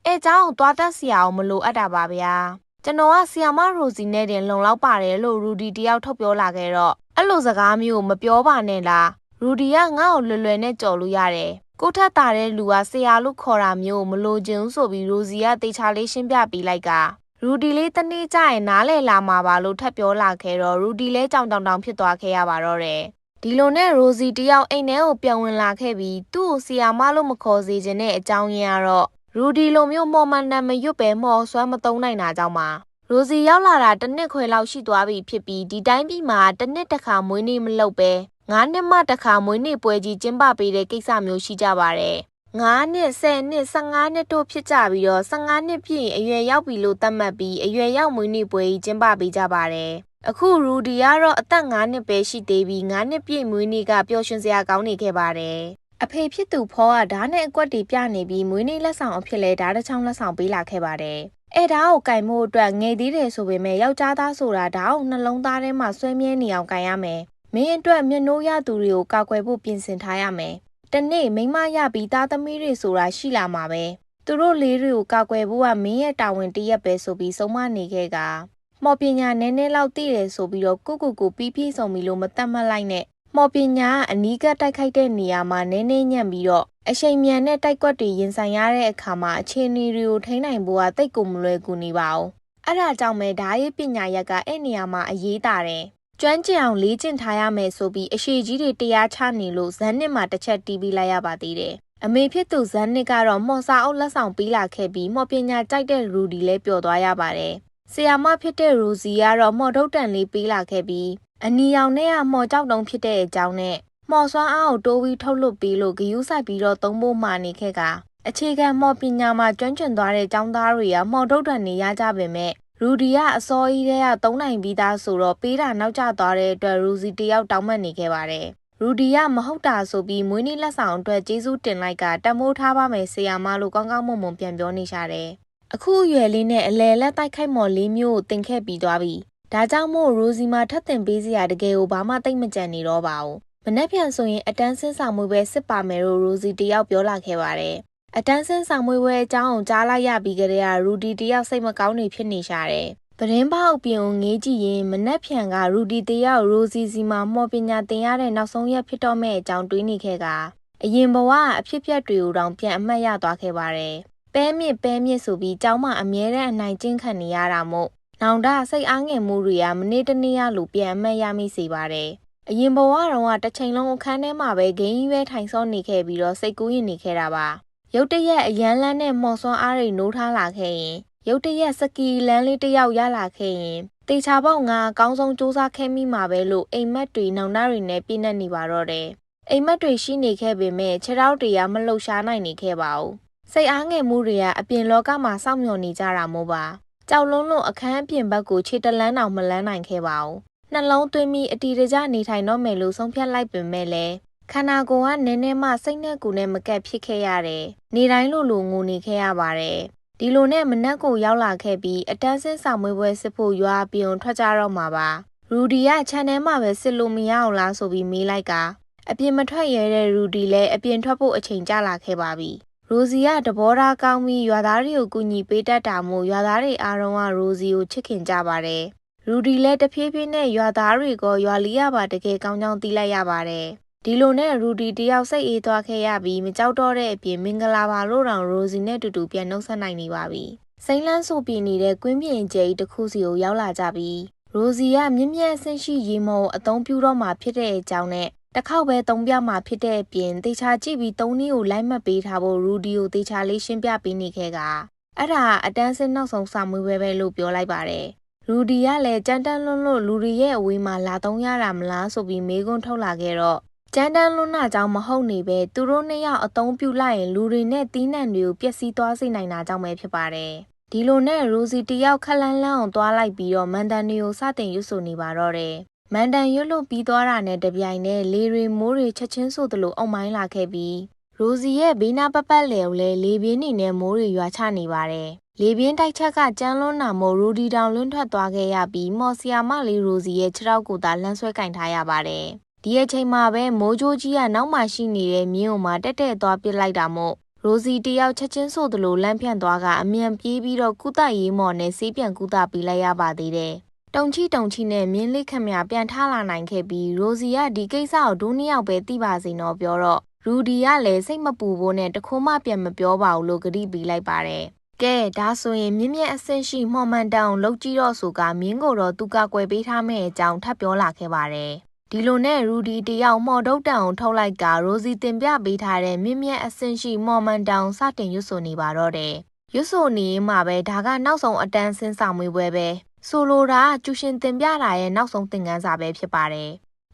အဲเจ้าကိုသွားတတ်စရာအောင်မလိုအပ်တာပါဗျာကျွန်တော်ကဆီယာမရိုစီနဲ့တင်လုံလောက်ပါတယ်လို့ရူဒီတယောက်ထုတ်ပြောလာခဲ့တော့အဲ့လိုစကားမျိုးမပြောပါနဲ့လားရူဒီကငါ့ကိုလွယ်လွယ်နဲ့ကြော်လို့ရတယ်ကိုထက်တာတဲ့လူကဆရာလို့ခေါ်တာမျိုးမလိုချင်ဘူးဆိုပြီးရိုစီကတေချာလေးရှင်းပြပေးလိုက်ကရူဒီလေးတနေ့ကျရင်နားလဲလာမှာပါလို့ထပ်ပြောလာခဲ့တော့ရူဒီလဲကြောင်တောင်ဖြစ်သွားခဲ့ရပါတော့တယ်ဒီလိုနဲ့ရိုစီတယောက်အိမ်ထဲကိုပြန်ဝင်လာခဲ့ပြီးသူ့ကိုဆီယာမလို့မခေါ်စေချင်တဲ့အကြောင်းရင်းကတော့ရူဒီလိုမျိုးမော်မန်နံမရွတ်ပဲမော်ဆွမ်းမသုံးနိုင်တာကြောင့်ပါရိုစီရောက်လာတာတစ်နှစ်ခွဲလောက်ရှိသွားပြီဖြစ်ပြီးဒီတိုင်းပြည်မှာတစ်နှစ်တစ်ခါမွေးနေ့မလုပ်ပဲ9နှစ်မှတစ်ခါမွေးနေ့ပွဲကြီးကျင်းပပေးတဲ့ကိစ္စမျိုးရှိကြပါတယ်9နှစ်10နှစ်15နှစ်တို့ဖြစ်ကြပြီးတော့15နှစ်ပြည့်အရွယ်ရောက်ပြီလို့သတ်မှတ်ပြီးအရွယ်ရောက်မွေးနေ့ပွဲကြီးကျင်းပပေးကြပါတယ်အခုရူဒီကတော့အသက်9နှစ်ပဲရှိသေးပြီး9နှစ်ပြည့်မွေးနေ့ကပျော်ရွှင်စရာကောင်းနေခဲ့ပါတယ်အဖေဖြစ်သူဖောကဓာတ်နဲ့အကွက်တွေပြနေပြီးမွေးနေ့လက်ဆောင်အဖြစ်လဲဓာတ်တစ်ချောင်းလက်ဆောင်ပေးလာခဲ့ပါတယ်အဲ့ဓာတ်ကိုကင်မို့အတွက်ငယ်သေးတယ်ဆိုပေမဲ့ယောက်ျားသားဆိုတာဓာတ်ကိုနှလုံးသားထဲမှာဆွဲမြဲနေအောင်ကင်ရမယ်မင်းအတွက်မျက်နှိုးရသူတွေကိုကာကွယ်ဖို့ပြင်ဆင်ထားရမယ်တနေ့မိမရပြီးသားသမီးတွေဆိုတာရှိလာမှာပဲသူတို့လေးတွေကိုကာကွယ်ဖို့ကမင်းရဲ့တာဝန်တရက်ပဲဆိုပြီးဆုံးမနေခဲ့ကမော်ပညာနည်းနည်းလောက်သိတယ်ဆိုပြီးတော့ကိုပြီးပြည့်စုံပြီလို့မတတ်မှတ်လိုက်နဲ့မော်ပညာကအနီးကပ်တိုက်ခိုက်တဲ့နေရာမှာနည်းနည်းညံ့ပြီးတော့အရှိန်မြန်တဲ့တိုက်ကွက်တွေရင်ဆိုင်ရတဲ့အခါမှာအခြေအနေတွေကိုထိန်းနိုင်ဖို့ကတိတ်ကိုမလွယ်ကူနေပါဘူးအဲ့ဒါကြောင့်ပဲဓာရေးပညာရက်ကအဲ့နေရာမှာအရေးတာတယ်ကျွမ်းကျင်အောင်လေ့ကျင့်ထားရမယ်ဆိုပြီးအရှိကြီးတွေတရားချနေလို့ဇန်နစ်မှာတစ်ချက်တီးပြီးလိုက်ရပါသေးတယ်အမေဖြစ်သူဇန်နစ်ကတော့မော်စာအုပ်လက်ဆောင်ပေးလာခဲ့ပြီးမော်ပညာကြိုက်တဲ့ရူဒီလည်းပျော်သွားရပါတယ်ဆရာမဖြစ်တဲ့ရိုစီကတော့မော်ထုတ်တန်လေးပေးလာခဲ့ပြီးအနီရောင်နဲ့ကမော်ကြောက်တုံးဖြစ်တဲ့အကြောင်းနဲ့မော်စွမ်းအားကိုတိုးပြီးထုတ်လွှတ်ပေးလို့ဂယုစိုက်ပြီးတော့သုံးဖို့မှာနေခဲ့ကအခြေခံမော်ပညာမှာကျွမ်းကျင်သွားတဲ့ကျောင်းသားတွေကမော်ထုတ်တန်နေရကြပေမဲ့ရူဒီကအစောကြီးတည်းကသုံးနိုင်ပြီးသားဆိုတော့ပေးတာနောက်ကျသွားတဲ့အတွက်ရူစီတယောက်တောင်းပန်နေခဲ့ပါတယ်ရူဒီကမဟုတ်တာဆိုပြီးမွေးနေ့လက်ဆောင်အတွက်ကျေးဇူးတင်လိုက်ကတမိုးထားပါမယ်ဆရာမလို့ကောင်းကောင်းမွန်မွန်ပြန်ပြောနေရှာတယ်အခုအရွယ်လေးနဲ့အလဲလက်တိုက်ခိုက်မော်လေးမျိုးကိုတင်ခဲ့ပြီးသွားပြီဒါကြောင့်မို့ရိုစီမှာထပ်တင်ပေးစရာတကယ်ကိုဘာမှသိမ့်မကြံနေတော့ပါဘူးမနေ့ပြန်ဆိုရင်အတန်းစင်းဆောင်မွေးပဲစစ်ပါမယ်လို့ရိုစီတယောက်ပြောလာခဲ့ပါတယ်အတန်းစင်းဆောင်မွေးပွဲအကြောင်းကိုကြားလိုက်ရပြီးကြတဲ့ရူဒီတယောက်စိတ်မကောင်းနေဖြစ်နေရှာတယ်သတင်းပေါက်ပြင်ကိုငေးကြည့်ရင်မနက်ဖြန်ကရူဒီတယောက်ရိုစီစီမှာမော်ပညာသင်ရတဲ့နောက်ဆုံးရက်ဖြစ်တော့မဲ့အကြောင်းတွေးနေခဲ့ကအရင်ဘဝအဖြစ်ပြက်တွေကိုတောင်ပြန်အမှတ်ရသွားခဲ့ပါတယ်ပဲမြင့်ဆိုပြီးကျောင်းမှာအမြဲတမ်းအနိုင်ကျင့်ခံနေရတာမို့နောင်တစိတ်အားငယ်မှုတွေကမနေ့တနေ့ရလို့ပြန်အမှတ်ရမိစေပါတယ်အရင်ဘဝတုန်းကတစ်ချိန်လုံးအခန်းထဲမှာပဲဂိမ်းကြီးပဲထိုင်ဆောနေခဲ့ပြီးတော့စိတ်ကူးရင်နေခဲ့တာပါရုတ်တရက်အရန်လန်းနဲ့မော်စွမ်းအားတွေနိုးထားလာခဲ့ရင်ရုတ်တရက်စကီလန်းလေးတယောက်ရလာခဲ့ရင်တေချာပေါက်ငါအကောင်းဆုံးစူးစမ်းခဲ့မိမှာပဲလို့အိမ်မက်တွေနောင်တတွေနဲ့ပြည့်နေနေပါတော့တယ်အိမ်မက်တွေရှိနေခဲ့ပေမဲ့ခြေထောက်တွေကမလှုပ်ရှားနိုင်နေခဲ့ပါဘူးစိတ်အားငယ်မှုတွေကအပြင်လောကမှာစောင့်မျှော်နေကြတာမို့ပါကြောက်လုံးအခန်းအပြင်ဘက်ကိုခြေတလန်းတောင်မလန်းနိုင်ခဲ့ပါဘူးနှလုံးသွင်းပြီးအတီတကျနေထိုင်တော့မယ်လို့ဆုံးဖြတ်လိုက်ပေမဲ့လည်း ခန္ဓာကိုယ်ကနည်းနည်းမှစိတ်နဲ့ကိုယ်နဲ့မကပ်ဖြစ်ခဲ့ရတယ်။နေတိုင်းလိုငိုနေခဲ့ရပါတယ်။ဒီလိုနဲ့မနက်ကိုရောက်လာခဲ့ပြီးအတန်းစင်းဆောင်မွေးပွဲစစ်ဖို့ရွာပြုံထွက်ကြတော့မှာပါ။ရူဒီကခြံထဲမှာပဲစစ်လို့မရအောင်လားဆိုပြီးမေးလိုက်ကအပြင်မထွက်ရတဲ့ရူဒီလည်းအပြင်ထွက်ဖို့အချိန်ကျလာခဲ့ပါပြီ။ရိုစီကတဘောထားကောင်းပြီးရွာသားတွေကိုကူညီပေးတတ်တာမို့ရွာသားတွေအားလုံးကရိုစီကိုချစ်ခင်ကြပါတယ်။ရူဒီလည်းတဖြည်းဖြည်းနဲ့ရွာသားတွေကရွာလီရပါတကယ်ကောင်းကြောင်းသိလိုက်ရပါတယ်။ဒီလိုနဲ့ရူဒီတယောက်စိတ်အေးသွားခဲ့ရပြီးမကြောက်တော့တဲ့အပြင်မင်္ဂလာပါလို့တောင်ရိုစီနဲ့တူတူပြန်နှုတ်ဆက်နိုင်နေပါပြီ။စိမ့်လန်းဆိုပြနေတဲ့ကွင်းပြင်ကျဲကြီးတစ်ခုစီကိုရောက်လာကြပြီးရိုစီကမြင့်မြတ်အဆင့်ရှိရေမောကိုအသုံးပြုတော့မှဖြစ်တဲ့အကြောင်းနဲ့တစ်ခေါက်ပဲသုံးပြမှာဖြစ်တဲ့အပြင်တေချာကြည့်ပြီးသုံးနည်းကိုလိုက်မှတ်ပေးထားဖို့ရူဒီကိုတေချာလေးရှင်းပြပေးနေခဲ့ကအဲ့ဒါအတန်းစင်းနောက်ဆုံးစာမွေးပဲလို့ပြောလိုက်ပါတယ်ရူဒီကလည်းကြမ်းတမ်းလွန်းလို့လူတွေရဲ့အဝေးမှာလာသုံးရတာမလားဆိုပြီးမေးခွန်းထုတ်လာခဲ့တော့ကြမ်းတမ်းလွန်းတာကြောင့်မဟုတ်နေပဲသူတို့နှစ်ယောက်အသုံးပြုလိုက်ရင်လူတွေနဲ့တီးနှံတွေကိုပျက်စီးသွားစေနိုင်တာကြောင့်ပဲဖြစ်ပါတယ်ဒီလိုနဲ့ရိုစီတယောက်ခက်လန်းလန်းအောင်သွားလိုက်ပြီးတော့မန်တန်တွေကိုစတင်ရွတ်ဆိုနေပါတော့တယ်မန်တန်ရွတ်လို့ပြီးသွားတာနဲ့တပြိုင်နက်လေတွေမိုးတွေချက်ချင်းဆိုသလိုအုံမိုင်းလာခဲ့ပြီးရိုစီရဲ့ဘေးနားပတ်လည်ကိုလည်းလေပြင်းနေနဲ့မိုးတွေရွာချနေပါတယ်လေပြင်းတိုက်ချက်ကကြမ်းလွန်းတာမို့ရူဒီတောင်လွန်းထွက်သွားခဲ့ရပြီးမော်ဆီယာမလေးရိုစီရဲ့ခြေထောက်ကိုသာလှမ်းဆွဲကင်ထားရပါတယ်ဒီအချိန်မှာပဲမိုးကြိုးကြီးကနောက်မှရှိနေတဲ့မြင်းကိုမှတက်တက်သွားပစ်လိုက်တာမို့ရိုစီတယောက်ချက်ချင်းဆိုသလိုလမ်းဖြန့်သွားကအမြန်ပြေးပြီးတော့ကုသရေးမော်နဲ့ဆေးပြန်ကုသပေးလိုက်ရပါသေးတယ်တုံချီနဲ့မြင်းလေးခမရပြန်ထားလာနိုင်ခဲ့ပြီးရိုစီကဒီကိစ္စကိုဒုနှစ်ယောက်ပဲသိပါစေတော့ပြောတော့ရူဒီကလည်းစိတ်မပူဖို့နဲ့တခိုးမှပြန်မပြောပါဘူးလို့ဂရုပေးလိုက်ပါတယ်ကဲဒါဆိုရင်မြင့်မြတ်အဆင့်ရှိမှော်မှန်တောင်လောက်ကြည့်တော့ဆိုကမြင်းကိုတော့သူကကွယ်ပေးထားမယ့်အကြောင်းထပ်ပြောလာခဲ့ပါတယ်ဒီလိုနဲ့ရူဒီတယောက်မော်ဒုတ်တန်ကိုထုတ်လိုက်ကရိုစီတင်ပြပေးထားတဲ့မြင့်မြတ်အဆင့်ရှိမော်မှန်တောင်စတင်ရွတ်ဆိုနေပါတော့တယ်ရွတ်ဆိုနေမှပဲဒါကနောက်ဆုံးအတန်းစင်းဆောင်မွေးပွဲပဲဆိုလိုတာကျူရှင်တင်ပြတာရဲ့နောက်ဆုံးသင်ခန်းစာပဲဖြစ်ပါတယ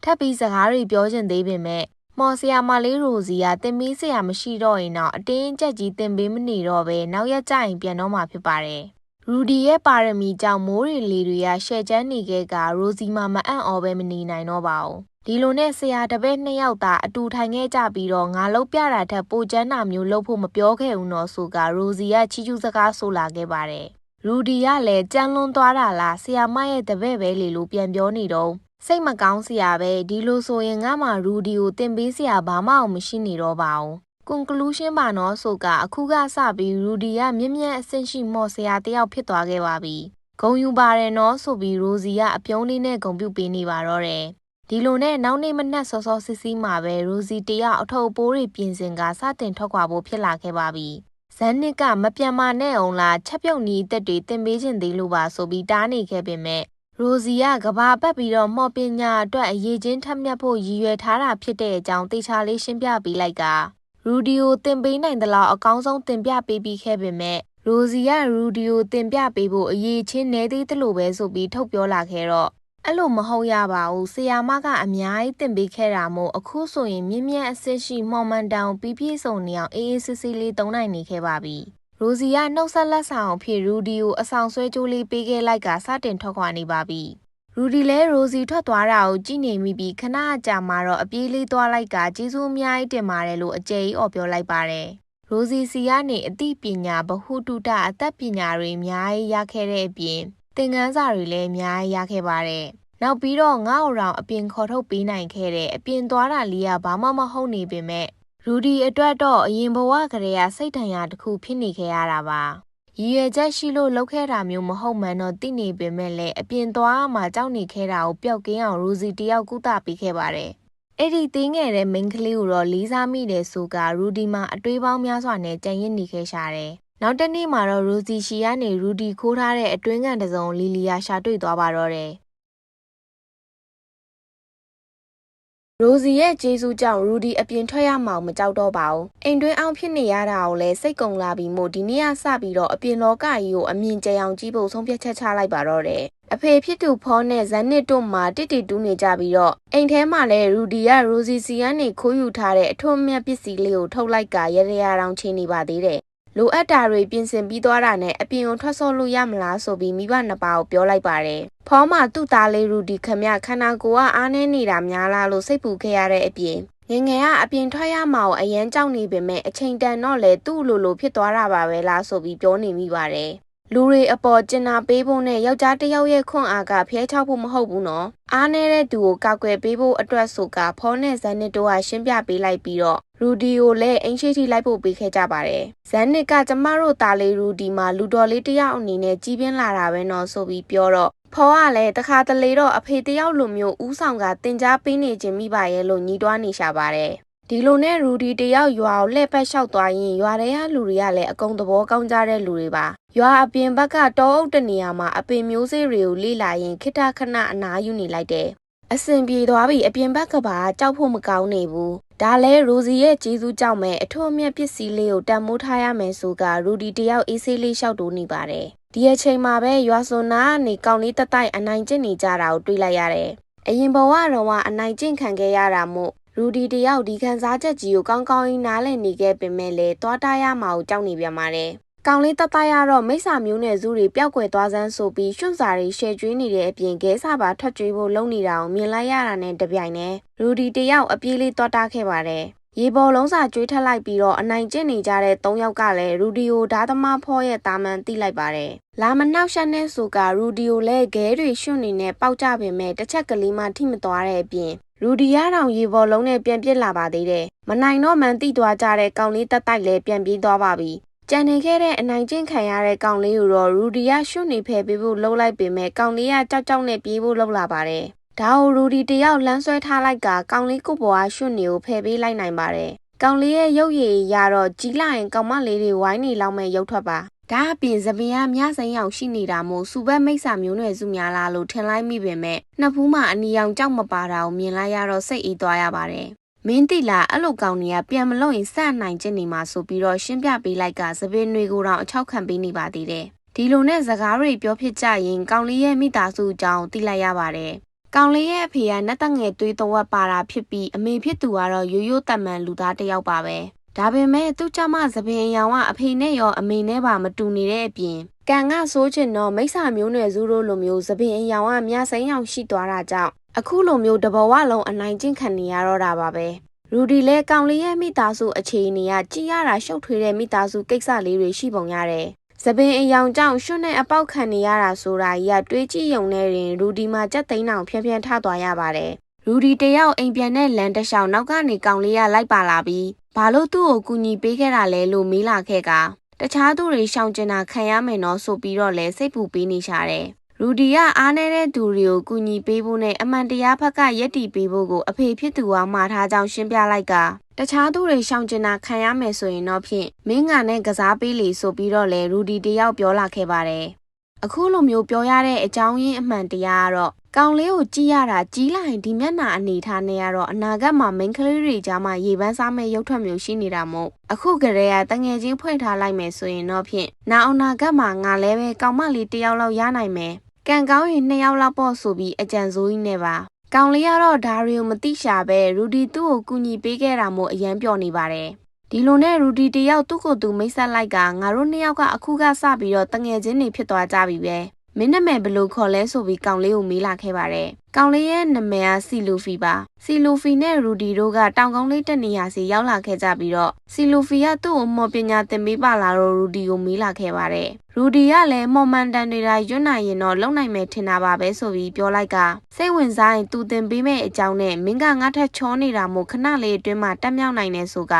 ်ထပ်ပြီးစကားတွေပြောချင်သေးပေမဲ့မော်ဆီယာမလေးရိုစီကတင်ပေးစရာမရှိတော့ရင်တော့အတင်းကြက်ကြီးတင်ပေးမနေတော့ပဲနောက်ရက်ကျရင်ပြန်တော့မှာဖြစ်ပါတယ်ရူဒီရဲ့ပါရမီကြောင့်မိုးရီလီတွေကရှယ်ချမ်းနေခဲ့ကရိုစီမှာမအံ့ဩပဲမနေနိုင်တော့ပါဘူးဒီလိုနဲ့ဆရာတပည့်နှစ်ယောက်သာအတူထိုင်ခဲ့ကြပြီးတော့ငါလုံးပြတာထက်ပိုကျန်းတာမျိုးလုပ်ဖို့မပြောခဲ့ဘူးနော်ဆိုကရိုစီကချီချူးစကားဆိုလာခဲ့ပါတယ်ရူဒီကလည်းကြမ်းလွန်သွားတာလားဆရာမရဲ့တပည့်ပဲလေလို့ပြန်ပြောနေတော့စိတ်မကောင်းစရာပဲဒီလိုဆိုရင်ငါမှရူဒီကိုတင်ပေးစရာဘာမှမရှိနေတော့ပါဘူးconclusion ပါနော်ဆိုကအခုကစပြီးရူဒီကမြင့်မြတ်အဆင့်ရှိမော်ဆရာတယောက်ဖြစ်သွားခဲ့ပါပြီဂုံယူပါတယ်နော်ဆိုပြီးရိုစီကအပြုံးလေးနဲ့ဂုံပြုတ်ပေးနေပါတော့တယ်ဒီလိုနဲ့နောက်နေ့မနက်စောစောစစ်စီးမှာပဲရိုစီတယောက်အထုပ်ပိုးတွေပြင်ဆင်ကစတင်ထွက်ခွာဖို့ဖြစ်လာခဲ့ပါပြီဇန်နစ်ကမပြန်မနဲ့အောင်လားချက်ပြုတ်နီးတက်တွေတင်ပေးခြင်းသေးလို့ပါဆိုပြီးတားနေခဲ့ပေမဲ့ရိုစီကကဘာပတ်ပြီးတော့မော်ပညာအတွက်အရေးချင်းထက်မြက်ဖို့ရည်ရွယ်ထားတာဖြစ်တဲ့အကြောင်းတေချာလေးရှင်းပြပေးလိုက်ကရူဒီကိုတင်ပေးနိုင်သလောက်အကောင်းဆုံးတင်ပြပေးပြီးခဲ့ပေမဲ့ရိုစီကရူဒီကိုတင်ပြပေးဖို့အရေးချင်းနေသေးတယ်လို့ပဲဆိုပြီးထုတ်ပြောလာခဲ့တော့အဲ့လိုမဟုတ်ရပါဘူးဆရာမကအများကြီးတင်ပေးခဲ့တာမို့အခုဆိုရင်မြင့်မြတ်အဆင့်ရှိမှော်မှန်တောင်ပြီးပြည့်စုံနေအောင်အေးအေးဆေးဆေးလေးသုံးနိုင်နေခဲ့ပါပြီရိုစီကနှုတ်ဆက်လက်ဆောင်ဖြစ်ရူဒီကိုအဆောင်ဆွဲကြိုးလေးပေးခဲ့လိုက်ကစတင်ထွက်ခွာနေပါပြီရူဒီလည်းရိုစီထွက်သွားတာကိုကြည့်နေမိပြီးခဏကြာမှတော့အပြေးလေးသွားလိုက်ကကျေးဇူးအများကြီးတင်ပါတယ်လို့အကျယ်ကြီးအော်ပြောလိုက်ပါတယ်ရိုစီစီကနေအသိပညာဗဟုတုတအသက်ပညာတွေအများကြီးရခဲ့တဲ့အပြင်သင်ခန်းစာတွေလည်းအများကြီးရခဲ့ပါတယ်နောက်ပြီးတော့ငါ့အရောင်အပြင်ခေါ်ထုတ်ပေးနိုင်ခဲ့တဲ့အပြင်သွားတာလေးကဘာမှမဟုတ်နေပေမဲ့ရူဒီအတွက်တော့အရင်ဘဝကတည်းကစိတ်ဒဏ်ရာတစ်ခုဖြစ်နေခဲ့ရတာပါရည်ရွယ်ချက်ရှိလို့လုပ်ခဲ့တာမျိုးမဟုတ်မှန်တော့သိနေပေမဲ့လည်းအပြင်သွားမှကြောက်နေခဲ့တာကိုပျောက်ကင်းအောင်ရူစီတယောက်ကုသပေးခဲ့ပါတယ်အဲ့ဒီတင်းငယ်တဲ့မိန်းကလေးကိုတော့လေးစားမိတယ်ဆိုကရူဒီမှာအတွေးပေါင်းများစွာနဲ့ကြံရစ်နေခဲ့ရှာတယ်နောက်တစ်နေ့မှာတော့ရူစီရှီကနေရူဒီခိုးထားတဲ့အတွင်းကန်တစ်စုံလီလီယာရှာတွေ့သွားပါတော့တယ်ရိုစီရဲ့ကျေးဇူးကြောင့်ရူဒီအပြင်ထွက်ရမှမကြောက်တော့ပါဘူးအိမ်တွင်းအောင်ဖြစ်နေရတာကိုလည်းစိတ်ကုံလာပြီးမို့ဒီနေ့ကစပြီးတော့အပြင်လောကကြီးကိုအမြင်ကျအောင်ကြည့်ဖို့ဆုံးဖြတ်ချက်ချလိုက်ပါတော့တယ်အဖေဖြစ်သူဖောနဲ့ဇန်နစ်တို့မှတိတိတူးနေကြပြီးတော့အိမ်ထဲမှာလည်းရူဒီကရိုစီစီကနေခိုးယူထားတဲ့အထွတ်အမြတ်ပစ္စည်းလေးကိုထုတ်လိုက်ကရရရတောင်ချင်းနေပါသေးတယ်လိုအပ်တာတွေပြင်ဆင်ပြီးသွားတာနဲ့အပြင်ကိုထွက်ဆော့လို့ရမလားဆိုပြီးမိဘနှစ်ပါးကိုပြောလိုက်ပါတယ်ဖောမှာသူ့သားလေးရူဒီခမခန္ဓာကိုယ်ကအားနည်းနေတာများလားလို့စိတ်ပူခဲ့ရတဲ့အပြင် ငယ်ကအပြင်ထွက်ရမှာကိုအရန်ကြောက်နေပေမဲ့အချိန်တန်တော့လေသူ့လိုဖြစ်သွားတာပါပဲလားဆိုပြီးပြောနေမိပါတယ်လူတွေအပေါ်ကျင်နာပေးဖို့နဲ့ယောက်ျားတစ်ယောက်ရဲ့ခွန်အားကဖျဲချောက်ဖို့မဟုတ်ဘူးနော်အားနေတဲ့သူကိုကောက်ွယ်ပေးဖို့အတွက်ဆိုကဖောနဲ့ဇန်နစ်တို့ကရှင်းပြပေးလိုက်ပြီးတော့ရူဒီကိုလည်းအင်ရှိထိလိုက်ဖို့ပေးခဲ့ကြပါတယ်ဇန်နစ်ကကျမတို့သားလေးရူဒီမှာလူတော်လေးတစ်ယောက်အနေနဲ့ကြီးပြင်းလာတာပဲနော်ဆိုပြီးပြောတော့ဖောကလည်းတခါတလေတော့အဖေတယောက်လိုမျိုးဥဆောင်ကတင် जा ပေးနေခြင်းမိပါရဲ့လို့ညီးတွားနေရှာပါတယ်ဒီလိုနဲ့ရူဒီတယောက်ရွာကိုလှည့်ပတ်လျှောက်သွားရင်ရွာထဲကလူတွေကလည်းအကုန်သဘောကောင်းကြတဲ့လူတွေပါရွာအပြင်ဘက်ကတောအုပ်တနေရာမှာအပင်မျိုးစေ့တွေကိုလေ့လာရင်ခိတခဏအနားယူနေလိုက်တယ်အစင်ပြေသွားပြီအပြင်ဘက်ကပါကြောက်ဖို့မကောင်းနေဘူးဒါလဲရိုစီရဲ့ကျေးဇူးကြောင့်ပဲအထွတ်အမြတ်ပစ္စည်းလေးကိုတန်မိုးထားရမယ်ဆိုကရူဒီတယောက်အေးဆေးလေးလျှောက်တိုးနေပါတယ်ဒီအချိန်မှာပဲရွာစွန်နာကနေကောင်းလေးတက်တိုက်အနိုင်ကျင့်နေကြတာကိုတွေးလိုက်ရတယ်အရင်ဘဝတော့ကအနိုင်ကျင့်ခံခဲ့ရတာမို့ရူဒီတယောက်ဒီခံစားချက်ကြီးကိုကောင်းကောင်းနားလည်နေခဲ့ပေမဲ့လည်းတွားတားရမှာကိုကြောက်နေပြန်ပါတယ်ကောင်းလေးတက်တိုက်ရတော့မိစ္ဆာမျိုးနဲ့ဇူးတွေပျောက်ကွယ်သွားစမ်းဆိုပြီးရွှွန့်စာတွေရှယ်ကျွေးနေတဲ့အပြင်ခဲစာပါထွက်ကျွေးဖို့လုပ်နေတာကိုမြင်လိုက်ရတာနဲ့တပြိုင်နက်ရူဒီတယောက်အပြေးလေးတွားတားခဲ့ပါတယ်ရေပေါ်လုံးစာကျွေးထက်လိုက်ပြီးတော့အနိုင်ကျင့်နေကြတဲ့၃ယောက်ကလည်းရူဒီယိုဓာသမားဖောရဲ့တာမန်သိလိုက်ပါတယ်။လာမနှောက်ယှက်နဲ့ဆိုကရူဒီယိုလည်းခဲတွေရွှွန့်နေနဲ့ပေါက်ကြပေမဲ့တစ်ချက်ကလေးမှထိမသွားတဲ့အပြင်ရူဒီယာတောင်ရေပေါ်လုံးနဲ့ပြန်ပစ်လာပါသေးတယ်။မနိုင်တော့မှန်တိသွားကြတဲ့ကောင်လေးတက်တိုက်လည်းပြန်ပြေးသွားပါပြီ။ကြံနေခဲ့တဲ့အနိုင်ကျင့်ခံရတဲ့ကောင်လေးကိုတော့ရူဒီယာရွှွန့်နေဖယ်ပေးဖို့လှုပ်လိုက်ပေမဲ့ကောင်လေးကကြောက်နဲ့ပြေးဖို့လှုပ်လာပါတယ်။ဒါကိုရူဒီတယောက်လမ်းဆွဲထားလိုက်ကကောင်လေးကိုပေါ်ကရွှွန့်နေကိုဖယ်ပေးလိုက်နိုင်ပါတယ်။ကောင်လေးရဲ့ရုပ်ရည်ရတော့ကြီးလာရင်ကောင်မလေးတွေဝိုင်းနေလောက်မဲ့ရုပ်ထွက်ပါဒါအပြင်သပင်ကမြစိမ်းအောင်ရှိနေတာမို့စူဘက်မိတ်ဆာမျိုးနွယ်စုများလားလို့ထင်လိုက်မိပေမဲ့နှစ်ဖူးမှအနီရောင်ကြောက်မပါတာကိုမြင်လိုက်ရတော့စိတ်အေးသွားရပါတယ်မင်းတိလာအဲ့လိုကောင်တွေကပြန်မလို့ရင်စနိုင်ကျင်နေမှာဆိုပြီးတော့ရှင်းပြပေးလိုက်ကသပင်တွေကိုတော့အချောက်ခံပေးနေပါသေးတယ်ဒီလိုနဲ့စကားတွေပြောဖြစ်ကြရင်ကောင်လေးရဲ့မိသားစုအကြောင်းသိလိုက်ရပါတယ်ကောင်လေးရဲ့အဖေကနတ်တငယ်သွေးတော်ပါတာဖြစ်ပြီးအမေဖြစ်သူကတော့ရိုးရိုးတမန်လူသားတစ်ယောက်ပါပဲဒါပေမဲ့သူ့ကျမသပင်ရောင်ကအဖေနဲ့ရောအမေနဲ့ပါမတူနေတဲ့အပြင်ကံကဆိုးချင်တော့မိစ္ဆာမျိုးနွယ်စုတို့လိုမျိုးသပင်ရောင်ကမြစိမ်းရောင်ရှိသွားတာကြောင့်အခုလိုမျိုးတဘဝလုံးအနိုင်ကျင့်ခံနေရတော့တာပါပဲရူဒီလဲကောင်လေးရဲ့မိသားစုအခြေအနေကကြည်ရတာရှုပ်ထွေးတဲ့မိသားစုကိစ္စလေးတွေရှိပုံရတယ်သပင်အယောင်ကြောင့်ရွှွန့်နဲ့အပေါက်ခံနေရတာဆိုတာကြီးကတွေးကြည့်ရုံနဲ့ရင်ရူဒီမှာကြက်သိန်းအောင်ဖြန်းဖြန်းထသွားရပါတယ်ရူဒီတယောက်အိမ်ပြန်တဲ့လမ်းတစ်လျှောက်နောက်ကနေကောင်လေးကလိုက်ပါလာပြီးဘာလို့သူ့ကိုကူညီပေးခဲ့တာလဲလို့မေးလာခဲ့ကတခြားသူတွေရှောင်ကျင်တာခံရမယ်နော်ဆိုပြီးတော့လဲစိတ်ပူပေးနေရှာတယ်ရူဒီကအားနေတဲ့သူတွေကိုကူညီပေးဖို့နဲ့အမှန်တရားဘက်ကရက်တီပေးဖို့ကိုအဖေဖြစ်သူကမှားထားကြောင်းရှင်းပြလိုက်ကတခြားသူတွေရှောင်ကျင်တာခံရမယ်ဆိုရင်တော့ဖြင့်မင်းငါနဲ့ကစားပေးလေဆိုပြီးတော့လဲရူဒီတယောက်ပြောလာခဲ့ပါတယ်အခုလိုမျိုးပြောရတဲ့အကြောင်းရင်းအမှန်တရားကတော့ကောင်လေးကိုကြည့်ရတာကြီးလာရင်ဒီမျက်နှာအနေထားနဲ့ကတော့အနာဂတ်မှာမိန်းကလေးတွေကြားမှာရေပန်းစားမဲ့ရုပ်ထွက်မျိုးရှိနေတာမို့အခုကလေးကတငယ်ချင်းဖွဲ့ထားလိုက်မယ်ဆိုရင်တော့ဖြင့်နောက်အနာဂတ်မှာငါလည်းပဲကောင်မလေးတစ်ယောက်လောက်ရနိုင်မယ်ကံကောင်းရင်2ယောက်လောက်ပေါ့ဆိုပြီးအကြံစိုးကြီးနဲ့ပါကောင်လေးကတော့ဒါတွေကိုမသိရှာပဲရူဒီသူ့ကိုကူညီပေးခဲ့တာမို့အရန်ပျော်နေပါတယ်ဒီလိုနဲ့ရူဒီတယောက်သူ့ကိုယ်သူမိတ်ဆက်လိုက်ကငါတို့2ယောက်ကအခုကစပြီးတော့တငယ်ချင်းတွေဖြစ်သွားကြပြီပဲမင်းနာမည်ဘယ်လိုခေါ်လဲဆိုပြီးကောင်လေးကိုမေးလာခဲ့ပါတယ်ကောင်လေးရဲ့နာမည်ကစီလူဖီပါစီလူဖီနဲ့ရူဒီတို့ကတောင်ကုန်းလေးတက်နေရစီရောက်လာခဲ့ကြပြီးတော့စီလူဖီကသူ့ကိုမော်ပညာသင်ပေးပါလာတော့ရူဒီကိုမေးလာခဲ့ပါတယ်ရူဒီကလည်းမော်မန်တန်တွေရွတ်နိုင်ရင်တော့လုံနိုင်မယ်ထင်တာပါပဲဆိုပြီးပြောလိုက်ကစိတ်ဝင်စားရင်သူသင်ပေးမယ့်အကြောင်းနဲ့မင်းကငါ့ထက်ချောနေတာမို့ခဏလေးအတွင်းမှာတက်မြောက်နိုင်နေဆိုက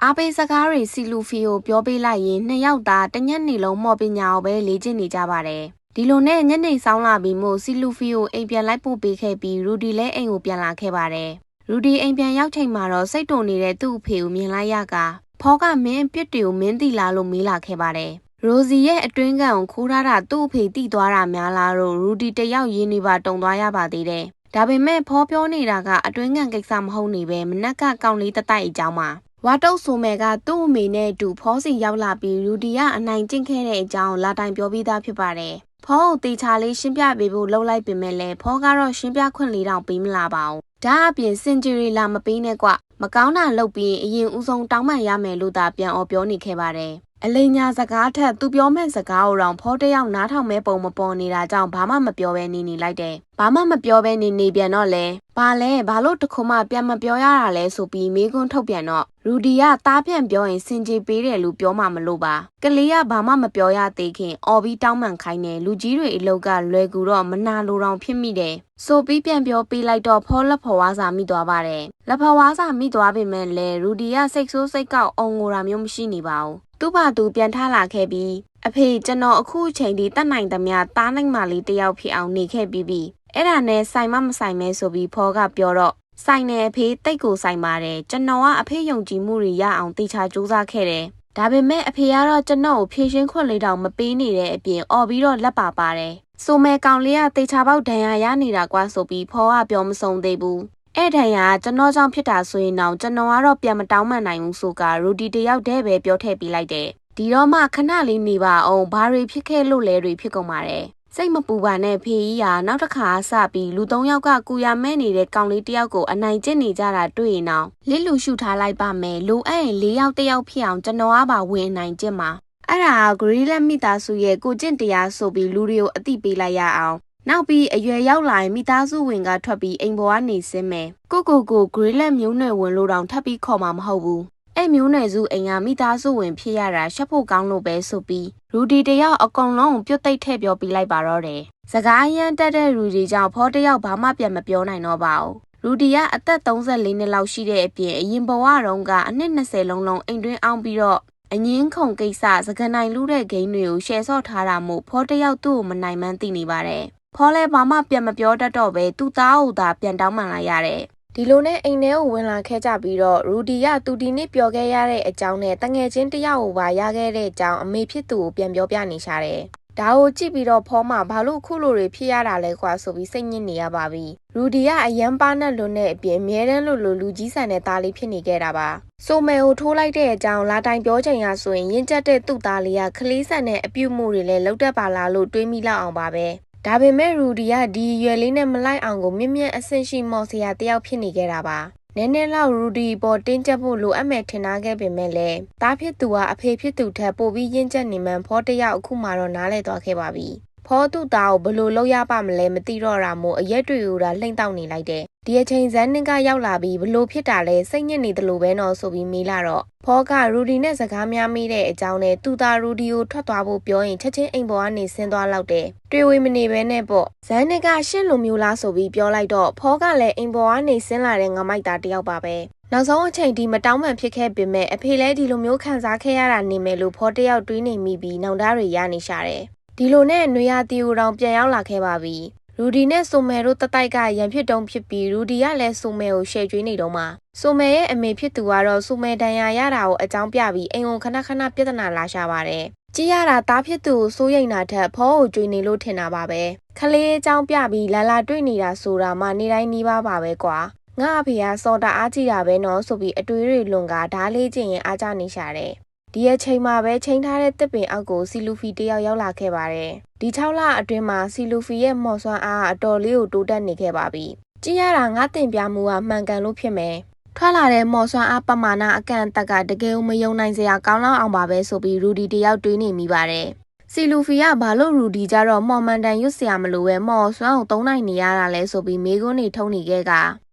အားပေးစကားတွေစီလူဖီကိုပြောပေးလိုက်ရင်2ယောက်သားတညက်နေလုံးမော်ပညာကိုပဲလေ့ကျင့်နေကြပါတယ်ဒီလိုနဲ့ညနေဆောင်လာပြီးမို့စီလူဖီကိုအိမ်ပြန်လိုက်ပို့ပေးခဲ့ပြီးရူဒီလည်းအိမ်ကိုပြန်လာခဲ့ပါတယ်ရူဒီအိမ်ပြန်ရောက်ချိန်မှာတော့စိတ်တုန်နေတဲ့သူ့အဖေကိုမြင်လိုက်ရကဖောကမင်းပြစ်တွေကိုမင်းသိလားလို့မေးလာခဲ့ပါတယ်ရိုစီရဲ့အတွင်းကန်ကိုခိုးထားတာသူ့အဖေတိသွားတာများလားလို့ရူဒီတယောက်ရင်းနေပါတုံသွားရပါသေးတယ်ဒါပေမဲ့ဖောပြောနေတာကအတွင်းကန်ကိစ္စမဟုတ်နေပဲမနက်ကကောင်လေးတတိုက်အကြောင်းမှာဝါတုတ်ဆိုမယ်ကသူ့အမေနဲ့အတူဖောစီရောက်လာပြီးရူဒီကအနိုင်ကျင့်ခဲ့တဲ့အကြောင်းလာတိုင်ပြောပြီးသားဖြစ်ပါတယ်ဖောကိုတေချာလေးရှင်းပြပေးဖို့လှုပ်လိုက်ပေမဲ့လည်းဖောကတော့ရှင်းပြခွင့်လေးတောင်ပေးမလာပါဘူးဒါအပြင်စင်ဂျီရီလာမပေးနဲ့ကွမကောင်းတာလုပ်ပြီးအရင်ဦးဆုံးတောင်းပန်ရမယ်လို့သာပြန်ပြောနေခဲ့ပါတယ်အလိညာစကားထက်သူပြောမဲ့စကားကိုတော့ဖောတယောက်နားထောင်မဲ့ပုံမပေါ်နေတာကြောင့်ဘာမှမပြောဘဲနေလိုက်တယ်ဘာမှမပြောဘဲနေပြန်တော့လဲ ဘာလဲဘာလို့တခုမှပြန်မပြောရတာလဲဆိုပြီးမေးခွန်းထုတ်ပြန်တော့ရူဒီကတားပြန်ပြောရင်စင်ကြေပေးတယ်လို့ပြောမှမလို့ပါကလေးကဘာမှမပြောရသေးခင်အော်ပြီးတောင်းပန်ခိုင်းတယ်လူကြီးတွေအလောက်ကလွယ်ကူတော့မနာလိုတောင်ဖြစ်မိတယ်ဆိုပြီးပြန်ပြောပေးလိုက်တော့ဖောလက်ဖော်ဝါးစာမိသွားပါတယ်လက်ဖော်ဝါးစာမိသွားပေမဲ့လည်းရူဒီကစိတ်ဆိုးစိတ်ကောက်အောင်ငိုတာမျိုးမရှိနေပါဘူးသူ့ဘာသူပြန်ထလာခဲ့ပြီးအဖေကျွန်တော်အခုအချိန်ဒီတတ်နိုင်သမျှတားနိုင်မှလေးတယောက်ဖြစ်အောင်နေခဲ့ပြီးအဲ့ဒါနဲ့ဆိုင်မဆိုင်မဲဆိုပြီးဖော်ကပြောတော့ဆိုင်နေအဖေတိတ်ကိုဆိုင်ပါတယ်ကျွန်တော်ကအဖေယုံကြည်မှုတွေရအောင်တေချာစူးစမ်းခဲ့တယ်ဒါပေမဲ့အဖေကတော့ကျွန်တော်ကိုဖြည့်ရှင်းခွင့်လေးတောင်မပေးနေတဲ့အပြင်အော်ပြီးတော့လက်ပါတယ်ဆိုမဲကောင်လေးကတေချာပေါက်ဒဏ်ရာရနေတာကွာဆိုပြီးဖော်ကပြောမဆုံးသေးဘူးအဲ့ဒဏ်ရာကျွန်တော်ကြောင့်ဖြစ်တာဆိုရင်တော့ကျွန်တော်ကတော့ပြန်မတောင်းမှန်နိုင်ဘူးဆိုကရူဒီတယောက်တည်းပဲပြောထည့်ပေးလိုက်တယ်ဒီတော့မှခဏလေးနေပါအောင်ဘာတွေဖြစ်ခဲ့လို့လဲတွေဖြစ်ကုန်ပါတယ်စိတ်မပူပါနဲ့ဖေကြီးကနောက်တစ်ခါစပြီးလူ၃ယောက်ကကူရမဲနေတဲ့ကောင်လေးတယောက်ကိုအနိုင်ကျင့်နေကြတာတွေ့ရင်တော့လစ်လူရှုထားလိုက်ပါမယ်လိုအပ်ရင်၄ယောက်တစ်ယောက်ဖြစ်အောင်ကျွန်တော်ကပါဝင်နိုင်ကျင့်ပါအဲ့ဒါဂရီလက်မိသားစုရဲ့ကိုကျင့်တရားဆိုပြီးလူတွေကိုအသိပေးလိုက်ရအောင်နောက်ပြီးအရွယ်ရောက်လာရင်မိသားစုဝင်ကထွက်ပြီးအိမ်ပေါ်ကနေဆင်းမယ်ကိုဂရီလက်မျိုးနွယ်ဝင်လို့တောင်ထပ်ပြီးခေါ်မှာမဟုတ်ဘူးအဲ့မျိုးနွယ်စုအိမ်ကမိသားစုဝင်ဖြစ်ရတာရှက်ဖို့ကောင်းလို့ပဲဆိုပြီးရူဒီတယောက်အကုန်လုံးပြုတ်သိပ်ထည့်ပြောပြလိုက်ပါတော့တယ်စကားရမ်းတက်တဲ့ရူဒီကြောင့်ဖောတယောက်ဘာမှပြန်မပြောနိုင်တော့ပါဘူးရူဒီကအသက်34နှစ်လောက်ရှိတဲ့အပြင်အရင်ဘဝတုန်းကအနှစ်20လုံးအိမ်တွင်းအောင်ပြီးတော့အငင်းခုန်ကိစ္စစကန်နိုင်လူတဲ့ဂိမ်းတွေကိုရှယ်ဆော့ထားတာမို့ဖောတယောက်သူ့ကိုမနိုင်မှန်းသိနေပါတယ်ဖောလဲဘာမှပြန်မပြောတတ်တော့ပဲသူ့သားကိုသာပြန်တောင်းပန်လိုက်ရတယ်ဒီလိုနဲ့အိမ်ထဲကိုဝင်လာခဲ့ကြပြီးတော့ရူဒီကသူဒီနေ့ပြောခဲ့ရတဲ့အကြောင်းနဲ့တငယ်ချင်းတယောက်ကိုပါရခဲ့တဲ့အကြောင်းအမေဖြစ်သူကိုပြန်ပြောပြနေရှာတယ်။ဒါကိုကြည့်ပြီးတော့ဖောမှာဘာလို့ခုလိုတွေဖြစ်ရတာလဲကွာဆိုပြီးစိတ်ညစ်နေရပါပြီ။ရူဒီကအရန်ပါနဲ့လွန်းတဲ့အပြင်အမြဲတမ်းလိုလူကြီးဆန်တဲ့သားလေးဖြစ်နေခဲ့တာပါ။ဆိုမဲကိုထိုးလိုက်တဲ့အကြောင်းလာတိုင်ပြောချိန်ရဆိုရင်ရင့်ကျက်တဲ့သူ့သားလေးကခလေးဆန်တဲ့အပြုတ်မှုတွေလည်းလောက်တတ်ပါလားလို့တွေးမိလောက်အောင်ပါပဲ။ဒါပေမဲ့ရူဒီကဒီရွယ်လေးနဲ့မလိုက်အောင်ကိုမြင့်မြတ်အဆင့်ရှိမော်စရာတယောက်ဖြစ်နေခဲ့တာပါနည်းနည်းလောက်ရူဒီပေါ်တင်းကျပ်ဖို့လိုအပ်မယ်ထင်ထားခဲ့ပေမဲ့လည်းတားဖြစ်သူကအဖေဖြစ်သူထက်ပိုပြီးရင့်ကျက်နေမှန်ဖောတယောက်အခုမှတော့နားလဲသွားခဲ့ပါပြီဖောသူ့သားကိုဘလို့လောက်ရပါမလဲမသိတော့တာမို့အရက်တွေကိုဒါလှိမ့်တောက်နေလိုက်တယ်ဒီအချိန်ဇန်နစ်ကရောက်လာပြီးဘလို့ဖြစ်တာလဲစိတ်ညစ်နေတယ်လို့ပဲနော်ဆိုပြီးမေးလာတော့ဖောကရူဒီနဲ့စကားများမိတဲ့အကြောင်းနဲ့သူ့သားရူဒီကိုထွက်သွားဖို့ပြောရင်ချက်ချင်းအိမ်ပေါ်ကနေဆင်းသွားလောက်တယ်တွေ့ဝေးမနေပဲနဲ့ပေါ့ဇန်နစ်ကရှင်းလိုမျိုးလားဆိုပြီးပြောလိုက်တော့ဖောကလည်းအိမ်ပေါ်ကနေဆင်းလာတဲ့ငမိုက်သားတယောက်ပါပဲနောက်ဆုံးအချိန်ဒီမတောင်းပန်ဖြစ်ခဲ့ပေမဲ့အဖေလည်းဒီလိုမျိုးခံစားခဲ့ရတာနေမယ်လို့ဖောတယောက်တွေးနေမိပြီးနောင်တတွေရနေရှာတယ်ဒီလိုနဲ့နွေရာသီကိုတောင်ပြန်ရောက်လာခဲ့ပါပြီရူဒီနဲ့ဆိုမဲတို့တတိုက်ကရန်ဖြစ်တုံးဖြစ်ပြီးရူဒီကလည်းဆိုမဲကိုရှယ်ကျွေးနေတော့မှဆိုမဲရဲ့အမေဖြစ်သူကတော့ဆိုမဲတန်ရာရတာကိုအကြောင်းပြပြီးအိမ်ကိုခဏပြဿနာလာရှာပါတယ်ကြည့်ရတာသားဖြစ်သူကိုစိုးရိမ်တာထက်ဖောကိုကျွေးနေလို့ထင်တာပါပဲခလေးအကြောင်းပြပြီးလာတွေ့နေတာဆိုတာမှနေတိုင်းနီးပါပဲကွာငါအဖေကစော်တာအားကြည့်တာပဲနော်ဆိုပြီးအတွေးတွေလွန်ကဓားလေးကျင်ရင်အားကြနေရှာတယ်ဒီအချိန်မှာပဲချိန်ထားတဲ့တစ်ပင်အောက်ကိုစီလူဖီတယောက်ရောက်လာခဲ့ပါတယ်ဒီ6လအတွင်းမှာစီလူဖီရဲ့မော်ဆွမ်းအားအတော်လေးကိုတိုးတက်နေခဲ့ပါပြီကြည့်ရတာငါတင်ပြမှုကမှန်ကန်လို့ဖြစ်မယ်ထွက်လာတဲ့မော်ဆွမ်းအားပမာဏအကန့်အသက်ကတကယ်မယုံနိုင်စရာကောင်းလောက်အောင်ပါပဲဆိုပြီးရူဒီတယောက်တွေးနေမိပါတယ်စီလူဖီကဘာလို့ရူဒီကြတော့မော်မန်တန်ရွတ်စရာမလိုပဲမော်ဆွမ်းကိုသုံးနိုင်နေရတာလဲဆိုပြီးမေကွန်းနေထုံနေခဲ့က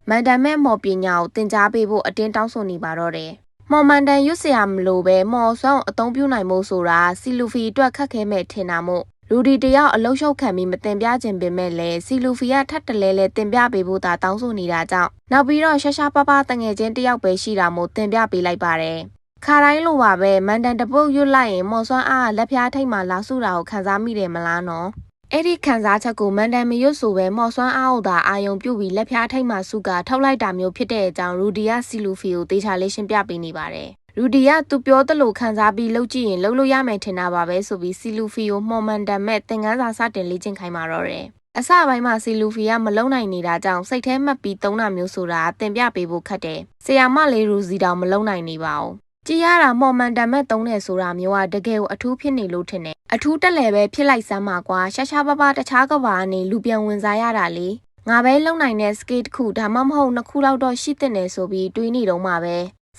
မန်တန်မဲ့မော်ပညာကိုသင်ကြားပေးဖို့အတင်းတောင်းဆိုနေပါတော့တယ်မော်မန်တန်ရွတ်စရာမလိုပဲမော်ဆွမ်းကိုအသုံးပြုနိုင်ဖို့ဆိုတာစီလူဖီအတွက်ခက်ခဲမဲ့ထင်တာမို့ရူဒီတယောက်အလုံးရှုပ်ခံပြီးမတင်ပြခြင်းပေမဲ့လည်းစီလူဖီကထပ်တလဲလဲတင်ပြပေးဖို့သာတောင်းဆိုနေတာကြောင့်နောက်ပြီးတော့ရှာပပတငယ်ချင်းတယောက်ပဲရှိတာမို့တင်ပြပေးလိုက်ပါတယ်ခါတိုင်းလိုပါပဲမန်တန်တပုတ်ရွတ်လိုက်ရင်မော်ဆွမ်းအားလက်ဖျားထိတ်မှလာစုတာကိုခံစားမိတယ်မလားနော်အဲ့ဒီခံစားချက်ကိုမန်တန်မရွတ်ဆိုပဲမော်ဆွမ်းအားကိုသာအာယုံပြုတ်ပြီးလက်ဖျားထိတ်မှစုကထုတ်လိုက်တာမျိုးဖြစ်တဲ့အကြောင်းရူဒီယာစီလူဖီကိုတေချာလေးရှင်းပြပေးနေပါတယ်ရူဒီယာသူပြောသလိုခံစားပြီးလှုပ်ကြည့်ရင်လှုပ်လို့ရမယ်ထင်တာပါပဲဆိုပြီးစီလူဖီကိုမှော်မန်တန်မဲ့သင်ခန်းစာစတင်လေ့ကျင့်ခိုင်းပါတော့တယ်အစပိုင်းမှာစီလူဖီကမလုံနိုင်နေတာကြောင့်စိတ်ထဲမှတ်ပြီးသုံးတာမျိုးဆိုတာတင်ပြပေးဖို့ခက်တယ်ဆရာမလေးရူစီတောင်မလုံနိုင်နေပါဘူးကြည်ရတာမော်မန်တန်မဲ့သုံးတယ်ဆိုတာမျိုးကတကယ်ကိုအထူးဖြစ်နေလို့ထင်တယ်အထူးတက်လေပဲဖြစ်လိုက်စမ်းပါကွာရှာပတခြားကဘာကနေလူပြန်ဝင်စားရတာလေငါပဲလုံနိုင်တဲ့စကေးတစ်ခုဒါမှမဟုတ်2ခုလောက်တော့ရှိတဲ့နေဆိုပြီးတွေးနေတော့မှပဲ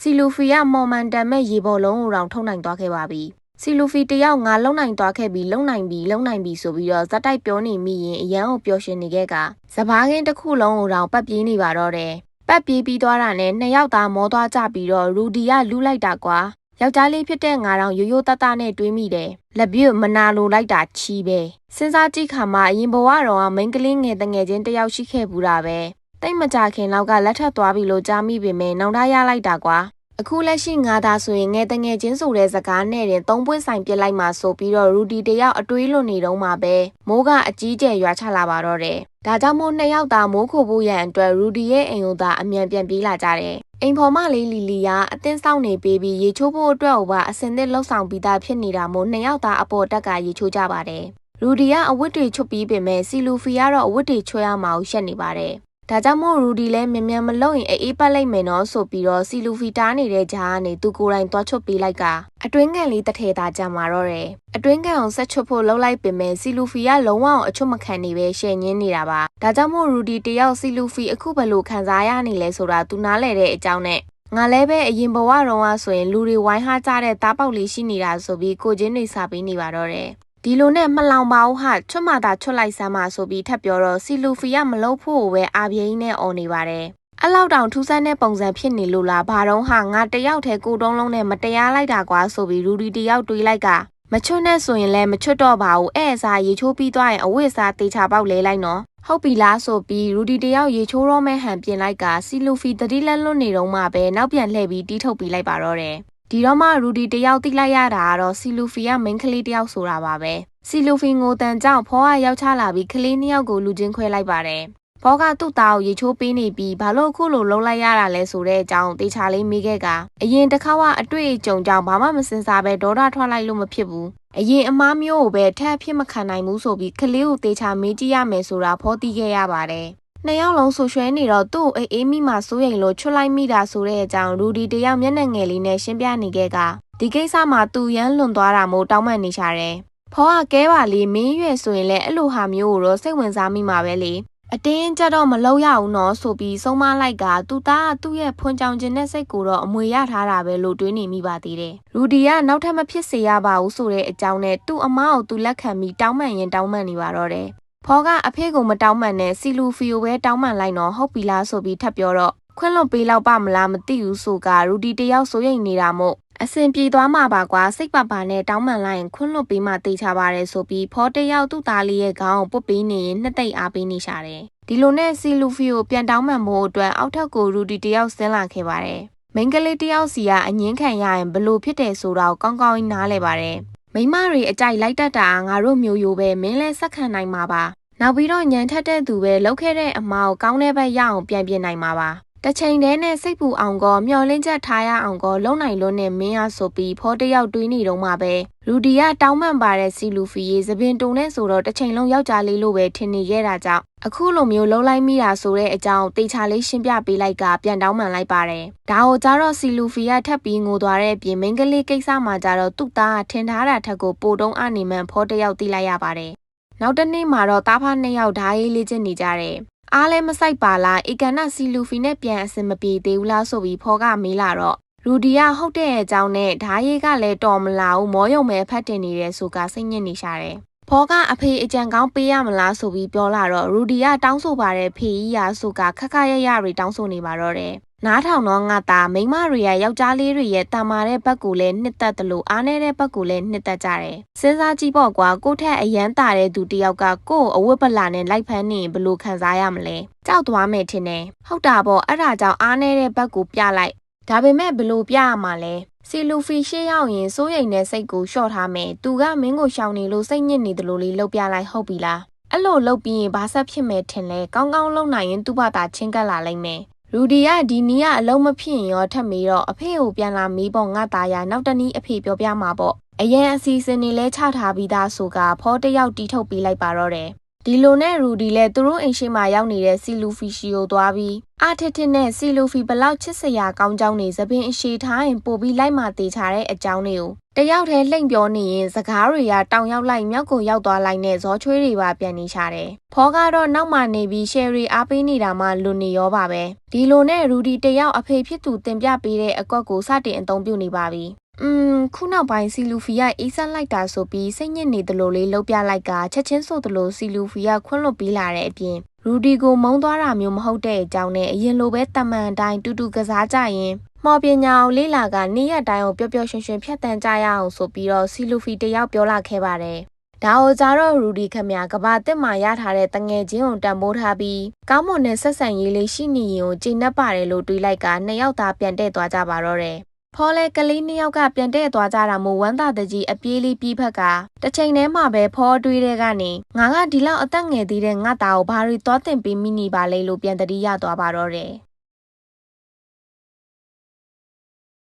စီလူဖီကမော်မန်တန်မဲ့ရေဘော်လုံးကိုတောင်ထုတ်နိုင်သွားခဲ့ပါပြီ စီလူဖီတယောက်ငါလုံနိုင်သွားခဲ့ပြီလုံနိုင်ပြီဆိုပြီးတော့ဇက်တိုက်ပြောနေမိရင်အရန်ကိုပျော်ရွှင်နေခဲ့ကစပားကင်းတစ်ခုလုံးကိုတောင်ပတ်ပြေးနေပါတော့တယ်ပတ်ပြေးပြီးသွားတာနဲ့နှစ်ယောက်သားမောသွားကြပြီးတော့ရူဒီကလူးလိုက်တာကွာယောက်ျားလေးဖြစ်တဲ့ငါတောင်ရိုးရိုးသားသားနဲ့တွေးမိတယ်လက်ပြမနာလိုလိုက်တာချီးပဲစဉ်းစားကြည့်ခါမှအရင်ဘဝတော့ကမိန်းကလေးငယ်တငယ်ချင်းတယောက်ရှိခဲ့ဘူးတာပဲတိတ်မကြခင်လောက်ကလက်ထပ်သွားပြီလို့ကြားမိပေမဲ့နောင်တရလိုက်တာကွာအခုလက်ရှိငါသာဆိုရင်ငယ်တငယ်ချင်းဆိုတဲ့စကားနဲ့တင်သုံးပွင့်ဆိုင်ပြစ်လိုက်မှဆိုပြီးတော့ရူဒီတယောက်အတွေးလွန်နေတော့မှပဲမိုးကအကြီးကျယ်ရွာချလာပါတော့တယ်ဒါကြောင့်မို့နှစ်ယောက်သားမိုးခိုဖို့ရန်အတွက်ရူဒီရဲ့အိမ်ကိုသာအမြန်ပြန်ပြေးလာကြတယ်အိမ်ဖော်မလေးလီလီကအတင်းဆောက်နေပေးပြီးရေချိုးဖို့အတွက်ကိုပါအစင်သစ်လှုပ်ဆောင်ပြီးသားဖြစ်နေတာမို့နှစ်ယောက်သားအပေါ်တက်ကရေချိုးကြပါတယ်ရူဒီကအဝတ်တွေချွတ်ပြီးပေမဲ့စီလူဖီကတော့အဝတ်တွေချွဲရမှာကိုရှက်နေပါတယ်ဒါကြောင့်မို့ရူဒီလည်းမြန်မြန်မလုပ်ရင်အေးပတ်လိုက်မယ်နော်ဆိုပြီးတော့စီလူဖီတားနေတဲ့ဂျာကနေသူကိုယ်တိုင်သွားချွတ်ပေးလိုက်ကအတွင်းကန်လေးတစ်ထဲသာကြံမာတော့တယ်အတွင်းကန်အောင်ဆက်ချွတ်ဖို့လှုပ်လိုက်ပေမဲ့စီလူဖီကလုံးဝအောင်အချွတ်မခံနေပဲရှယ်ညင်းနေတာပါဒါကြောင့်မို့ရူဒီတယောက်စီလူဖီအခုဘယ်လိုခံစားရနေလဲဆိုတာသူနားလဲတဲ့အကြောင်းနဲ့ငါလည်းပဲအရင်ဘဝတော့ဆိုရင်လူတွေဝိုင်းဟားကြတဲ့သားပေါက်လေးရှိနေတာဆိုပြီးကိုချင်းတွေစာပေးနေပါတော့တယ်ဒီလိုနဲ့မလောင်ပါဘူးဟာချွတ်မှသာချွတ်လိုက်စမ်းပါဆိုပြီးထပ်ပြောတော့စီလူဖီကမလုပ်ဖို့ပဲအာပြင်းနဲ့អော်နေပါတယ်အဲ့လောက်တောင်ထူးဆန်းတဲ့ပုံစံဖြစ်နေလို့လားဘာတော့ဟာငါတယောက်တည်းကိုတုံးလုံးနဲ့မတရားလိုက်တာကွာဆိုပြီးရူဒီတယောက်တွေးလိုက်ကမချွတ်နဲ့ဆိုရင်လည်းမချွတ်တော့ပါဘူးအဲ့အစားရေချိုးပြီးသွားရင်အဝတ်စားတေချာပေါက်လဲလိုက်နော်ဟုတ်ပြီလားဆိုပြီးရူဒီတယောက်ရေချိုးတော့မဲ့ဟန်ပြင်လိုက်ကစီလူဖီတတိလက်လွတ်နေတော့မှပဲနောက်ပြန်လှည့်ပြီးတီးထုတ်ပြီးလိုက်ပါတော့တယ်ဒီတော့မှရူဒီတယောက်တိလိုက်ရတာကတော့စီလူဖီကမိန်းကလေးတယောက်ဆိုတာပါပဲစီလူဖီငိုတန်ကြောင့်ဖောကရောက်ချလာပြီးကလေးနှစ်ယောက်ကိုလူချင်းခွဲလိုက်ပါတယ်ဖောကသူ့သားကိုရေချိုးပေးနေပြီးဘာလို့အခုလိုလုံးလိုက်ရတာလဲဆိုတဲ့အကြောင်းတေချာလေးမေးခဲ့ကအရင်တစ်ခါကအတွေ့အကြုံကြောင့်ဘာမှမစင်စားပဲဒေါသထွက်လိုက်လို့မဖြစ်ဘူးအရင်အမားမျိုးကိုပဲထပ်ဖြစ်မခံနိုင်ဘူးဆိုပြီးကလေးကိုတေချာမေးကြည့်ရမယ်ဆိုတာဖောသိခဲ့ရပါတယ်နှစ်ယောက်လုံးဆူရွှဲနေတော့သူ့အေးမိမှစိုးရိမ်လို့ချွတ်လိုက်မိတာဆိုတဲ့အကြောင်းရူဒီတယောက်မျက်နှာငယ်လေးနဲ့ရှင်းပြနေခဲ့ကဒီကိစ္စမှာသူရမ်းလွန်သွားတာမို့တောင်းပန်နေရှာတယ်ဖောကကဲပါလေမင်းရွယ်ဆိုရင်လည်းအဲ့လိုဟာမျိုးကိုတော့စိတ်ဝင်စားမိမှာပဲလေအတင်းကြတော့မလုပ်ရဘူးနော်ဆိုပြီးဆုံးမလိုက်ကသူသားကသူ့ရဲ့ဖွန်ကြောင်ခြင်းနဲ့စိတ်ကိုတော့အမွေရထားတာပဲလို့တွေးနေမိပါသေးတယ်ရူဒီကနောက်ထပ်မဖြစ်စေရပါဘူးဆိုတဲ့အကြောင်းနဲ့သူ့အမားကိုသူလက်ခံပြီးတောင်းပန်ရင်တောင်းပန်နေပါတော့တယ်ဖောကအဖေကိုမတောင်းပန်နဲ့စီလူဖီကိုပဲတောင်းပန်လိုက်တော့ဟုတ်ပြီလားဆိုပြီးထပ်ပြောတော့ခွင့်လွှတ်ပေးလောက်ပါမလားမသိဘူးဆိုကရူဒီတယောက်စိုးရိမ်နေတာမို့အစင်ပြေသွားမှာပါကွာစိတ်ပါနဲ့တောင်းပန်လိုက်ရင်ခွင့်လွှတ်ပေးမှတေချာပါတယ်ဆိုပြီးဖောတယောက်သူ့သားလေးရဲ့ခေါင်းကိုပုတ်ပေးနေရင်နှစ်သိမ့်အားပေးနေရှာတယ်ဒီလိုနဲ့စီလူဖီကိုပြန်တောင်းပန်ဖို့အတွက်အောက်ထပ်ကိုရူဒီတယောက်ဆင်းလာခဲ့ပါတယ်မိန်းကလေးတယောက်စီကအငင်းခံရရင်ဘလို့ဖြစ်တယ်ဆိုတော့ကောင်းကောင်းနားလဲပါတယ်မိမတွေအကြိုက်လိုက်တတ်တာငါတို့မျိုးရိုးပဲမင်းလဲစက်ခံနိုင်မှာပါနောက်ပြီးတော့ညံထက်တဲ့သူပဲလောက်ခဲ့တဲ့အမားကိုကောင်းတဲ့ဘက်ရအောင်ပြန်ပြင်နိုင်မှာပါတချိန်တည်းနဲ့စိတ်ပူအောင်ကောမျောလင်းချက်ထားရအောင်ကောလုံနိုင်လို့နဲ့မင်းအားဆိုပြီးဖောတယောက်တွေးနေတော့မှပဲရူဒီကတောင်းပန်ပါတဲ့စီလူဖီရေသပင်တုံနဲ့ဆိုတော့တစ်ချိန်လုံးယောက်ျားလေးလိုပဲထင်နေခဲ့တာကြောင့်အခုလိုမျိုးလုံးလိုက်မိတာဆိုတဲ့အကြောင်းတေချာလေးရှင်းပြပေးလိုက်ကပြန်တောင်းပန်လိုက်ပါတယ်ဒါကိုကြတော့စီလူဖီကထပ်ပြီးငိုသွားတဲ့အပြင်မိန်းကလေးကိစ္စမှာကြတော့သူ့သားကထင်ထားတာထက်ကိုပိုတုံးအနေမှန်ဖောတယောက်သိလိုက်ရပါတယ်နောက်တနေ့မှာတော့တားဖားနှစ်ယောက်ဓားရေးလေးချင်းနေကြတယ်အားလည်းမဆိုင်ပါလားဧကန်နာစီလူဖီနဲ့ပြန်အစင်မပြေသေးဘူးလားဆိုပြီးဖောကမေးလာတော့ရူဒီကဟုတ်တဲ့အကြောင်းနဲ့ဓာရီကလည်းတော်မလာဘူးမောယုံမဲဖတ်တင်နေတယ်ဆိုကစိတ်ညစ်နေရှာတယ်ဖောကအဖေအကြံကောင်းပေးရမလားဆိုပြီးပြောလာတော့ရူဒီကတောင်းဆိုပါတယ်ဖေကြီးရာဆိုကခက်ခက်ရရတွေတောင်းဆိုနေပါတော့တယ်နားထောင်တော့ငါသားမိန်းမတွေရဲ့ယောက်ျားလေးတွေရဲ့တာမာတဲ့ဘက်ကိုလည်းနှစ်သက်တယ်လို့အားနေတဲ့ဘက်ကိုလည်းနှစ်သက်ကြတယ်စဉ်းစားကြည့်ပေါ့ကွာကိုထက်အရန်တာတဲ့သူတယောက်ကကို့အဝတ်ပလာနဲ့လိုက်ဖမ်းနေဘလို့ခံစားရမလဲကြောက်သွားမယ်ထင်တယ်ဟုတ်တာပေါ့အဲ့ဒါကြောင့်အားနေတဲ့ဘက်ကိုပြလိုက်ဒါပေမဲ့ဘလို့ပြရမှာလဲစီလူဖီရှေ့ရောက်ရင်စိုးရိမ်တဲ့စိတ်ကိုလျှော့ထားမယ်သူကမင်းကိုရှောင်နေလို့စိတ်ညစ်နေတယ်လို့လေးလှုပ်ပြလိုက်ဟုတ်ပြီလားအဲ့လိုလှုပ်ပြီးရင်ဘာဆက်ဖြစ်မယ်ထင်လဲကောင်းကောင်းလှုပ်နိုင်ရင်သူ့ဘာသာချင်းကပ်လာလိမ့်မယ်ရူဒီကဒီနီးကအလုံးမဖြစ်ရင်ရောထပ်မေးတော့အဖေကိုပြန်လာမေးပေါ့ငါသားရနောက်တနည်းအဖေပြောပြမှာပေါ့အရင်အစီအစဉ်တွေလဲချထားပြီးသားဆိုကဖောတယောက်တီးထုတ်ပေးလိုက်ပါတော့တယ်ဒီလိုနဲ့ရူဒီလည်းသူတို့အိမ်ရှိမှရောက်နေတဲ့စီလူဖီရှီကိုသွားပြီးအထစ်ထစ်နဲ့စီလူဖီဘလောက်ချစ်စရာကောင်းကြောင်းနေသပင်အရှိထားရင်ပို့ပြီးလိုက်မှတေချတဲ့အကြောင်းတွေကိုတယောက်တည်းလှိမ့်ပြောနေရင်စကားတွေကတောင်ရောက်လိုက်မြောက်ကိုရောက်သွားလိုက်နဲ့ဇောချွေးတွေပါပြန်နေရှာတယ်ဖောကတော့နောက်မှနေပြီးရှယ်ရီအားပေးနေတာမှလွန်နေရောပါပဲဒီလိုနဲ့ရူဒီတယောက်အဖေဖြစ်သူတင်ပြပေးတဲ့အကွက်ကိုစတင်အသုံးပြုနေပါပြီ ခုနောက်ပိုင်းစီလူဖီကအေးဆက်လိုက်တာဆိုပြီးစိတ်ညစ်နေတယ်လို့လေးလှုပ်ပြလိုက်ကချက်ချင်းဆိုတယ်လို့စီလူဖီကခွန့်လွတ်ပြီးလာတဲ့အပြင်ရူဒီကိုမုန်းသွားတာမျိုးမဟုတ်တဲ့အကြောင်းနဲ့အရင်လိုပဲတမန်တိုင်းတူတူကစားကြရင်မော်ပညာအောင်လေးလာကနေ့ရက်တိုင်းကိုပျော်ပျော်ရွှင်ရွှင်ဖြတ်တန်းကြရအောင်ဆိုပြီးတော့စီလူဖီတယောက်ပြောလာခဲ့ပါတယ်။ဒါကိုကြတော့ရူဒီခမကဘာတစ်မှာရထားတဲ့တငယ်ချင်းကိုတန်ဖိုးထားပြီးကောင်းမွန်တဲ့ဆက်ဆံရေးလေးရှိနေရင်ကိုကျေနပ်ပါတယ်လို့တွေးလိုက်ကနှစ်ယောက်သားပြန်တဲ့သွားကြပါတော့တယ်။ဖော်လဲကလေးနှစ်ယောက်ကပြန်တဲ့သွားကြတာမို့ဝမ်းသာတကြီးအပြေးလေးပြီးဖက်ကတစ်ချိန်တည်းမှာပဲဖော်တွေးတဲ့ကနေငါကဒီလောက်အသက်ငယ်သေးတဲ့ငါသားကိုဘာတွေသွားတင်ပေးမိနေပါလဲလို့ပြန်တတိရသွားပါတော့တယ်။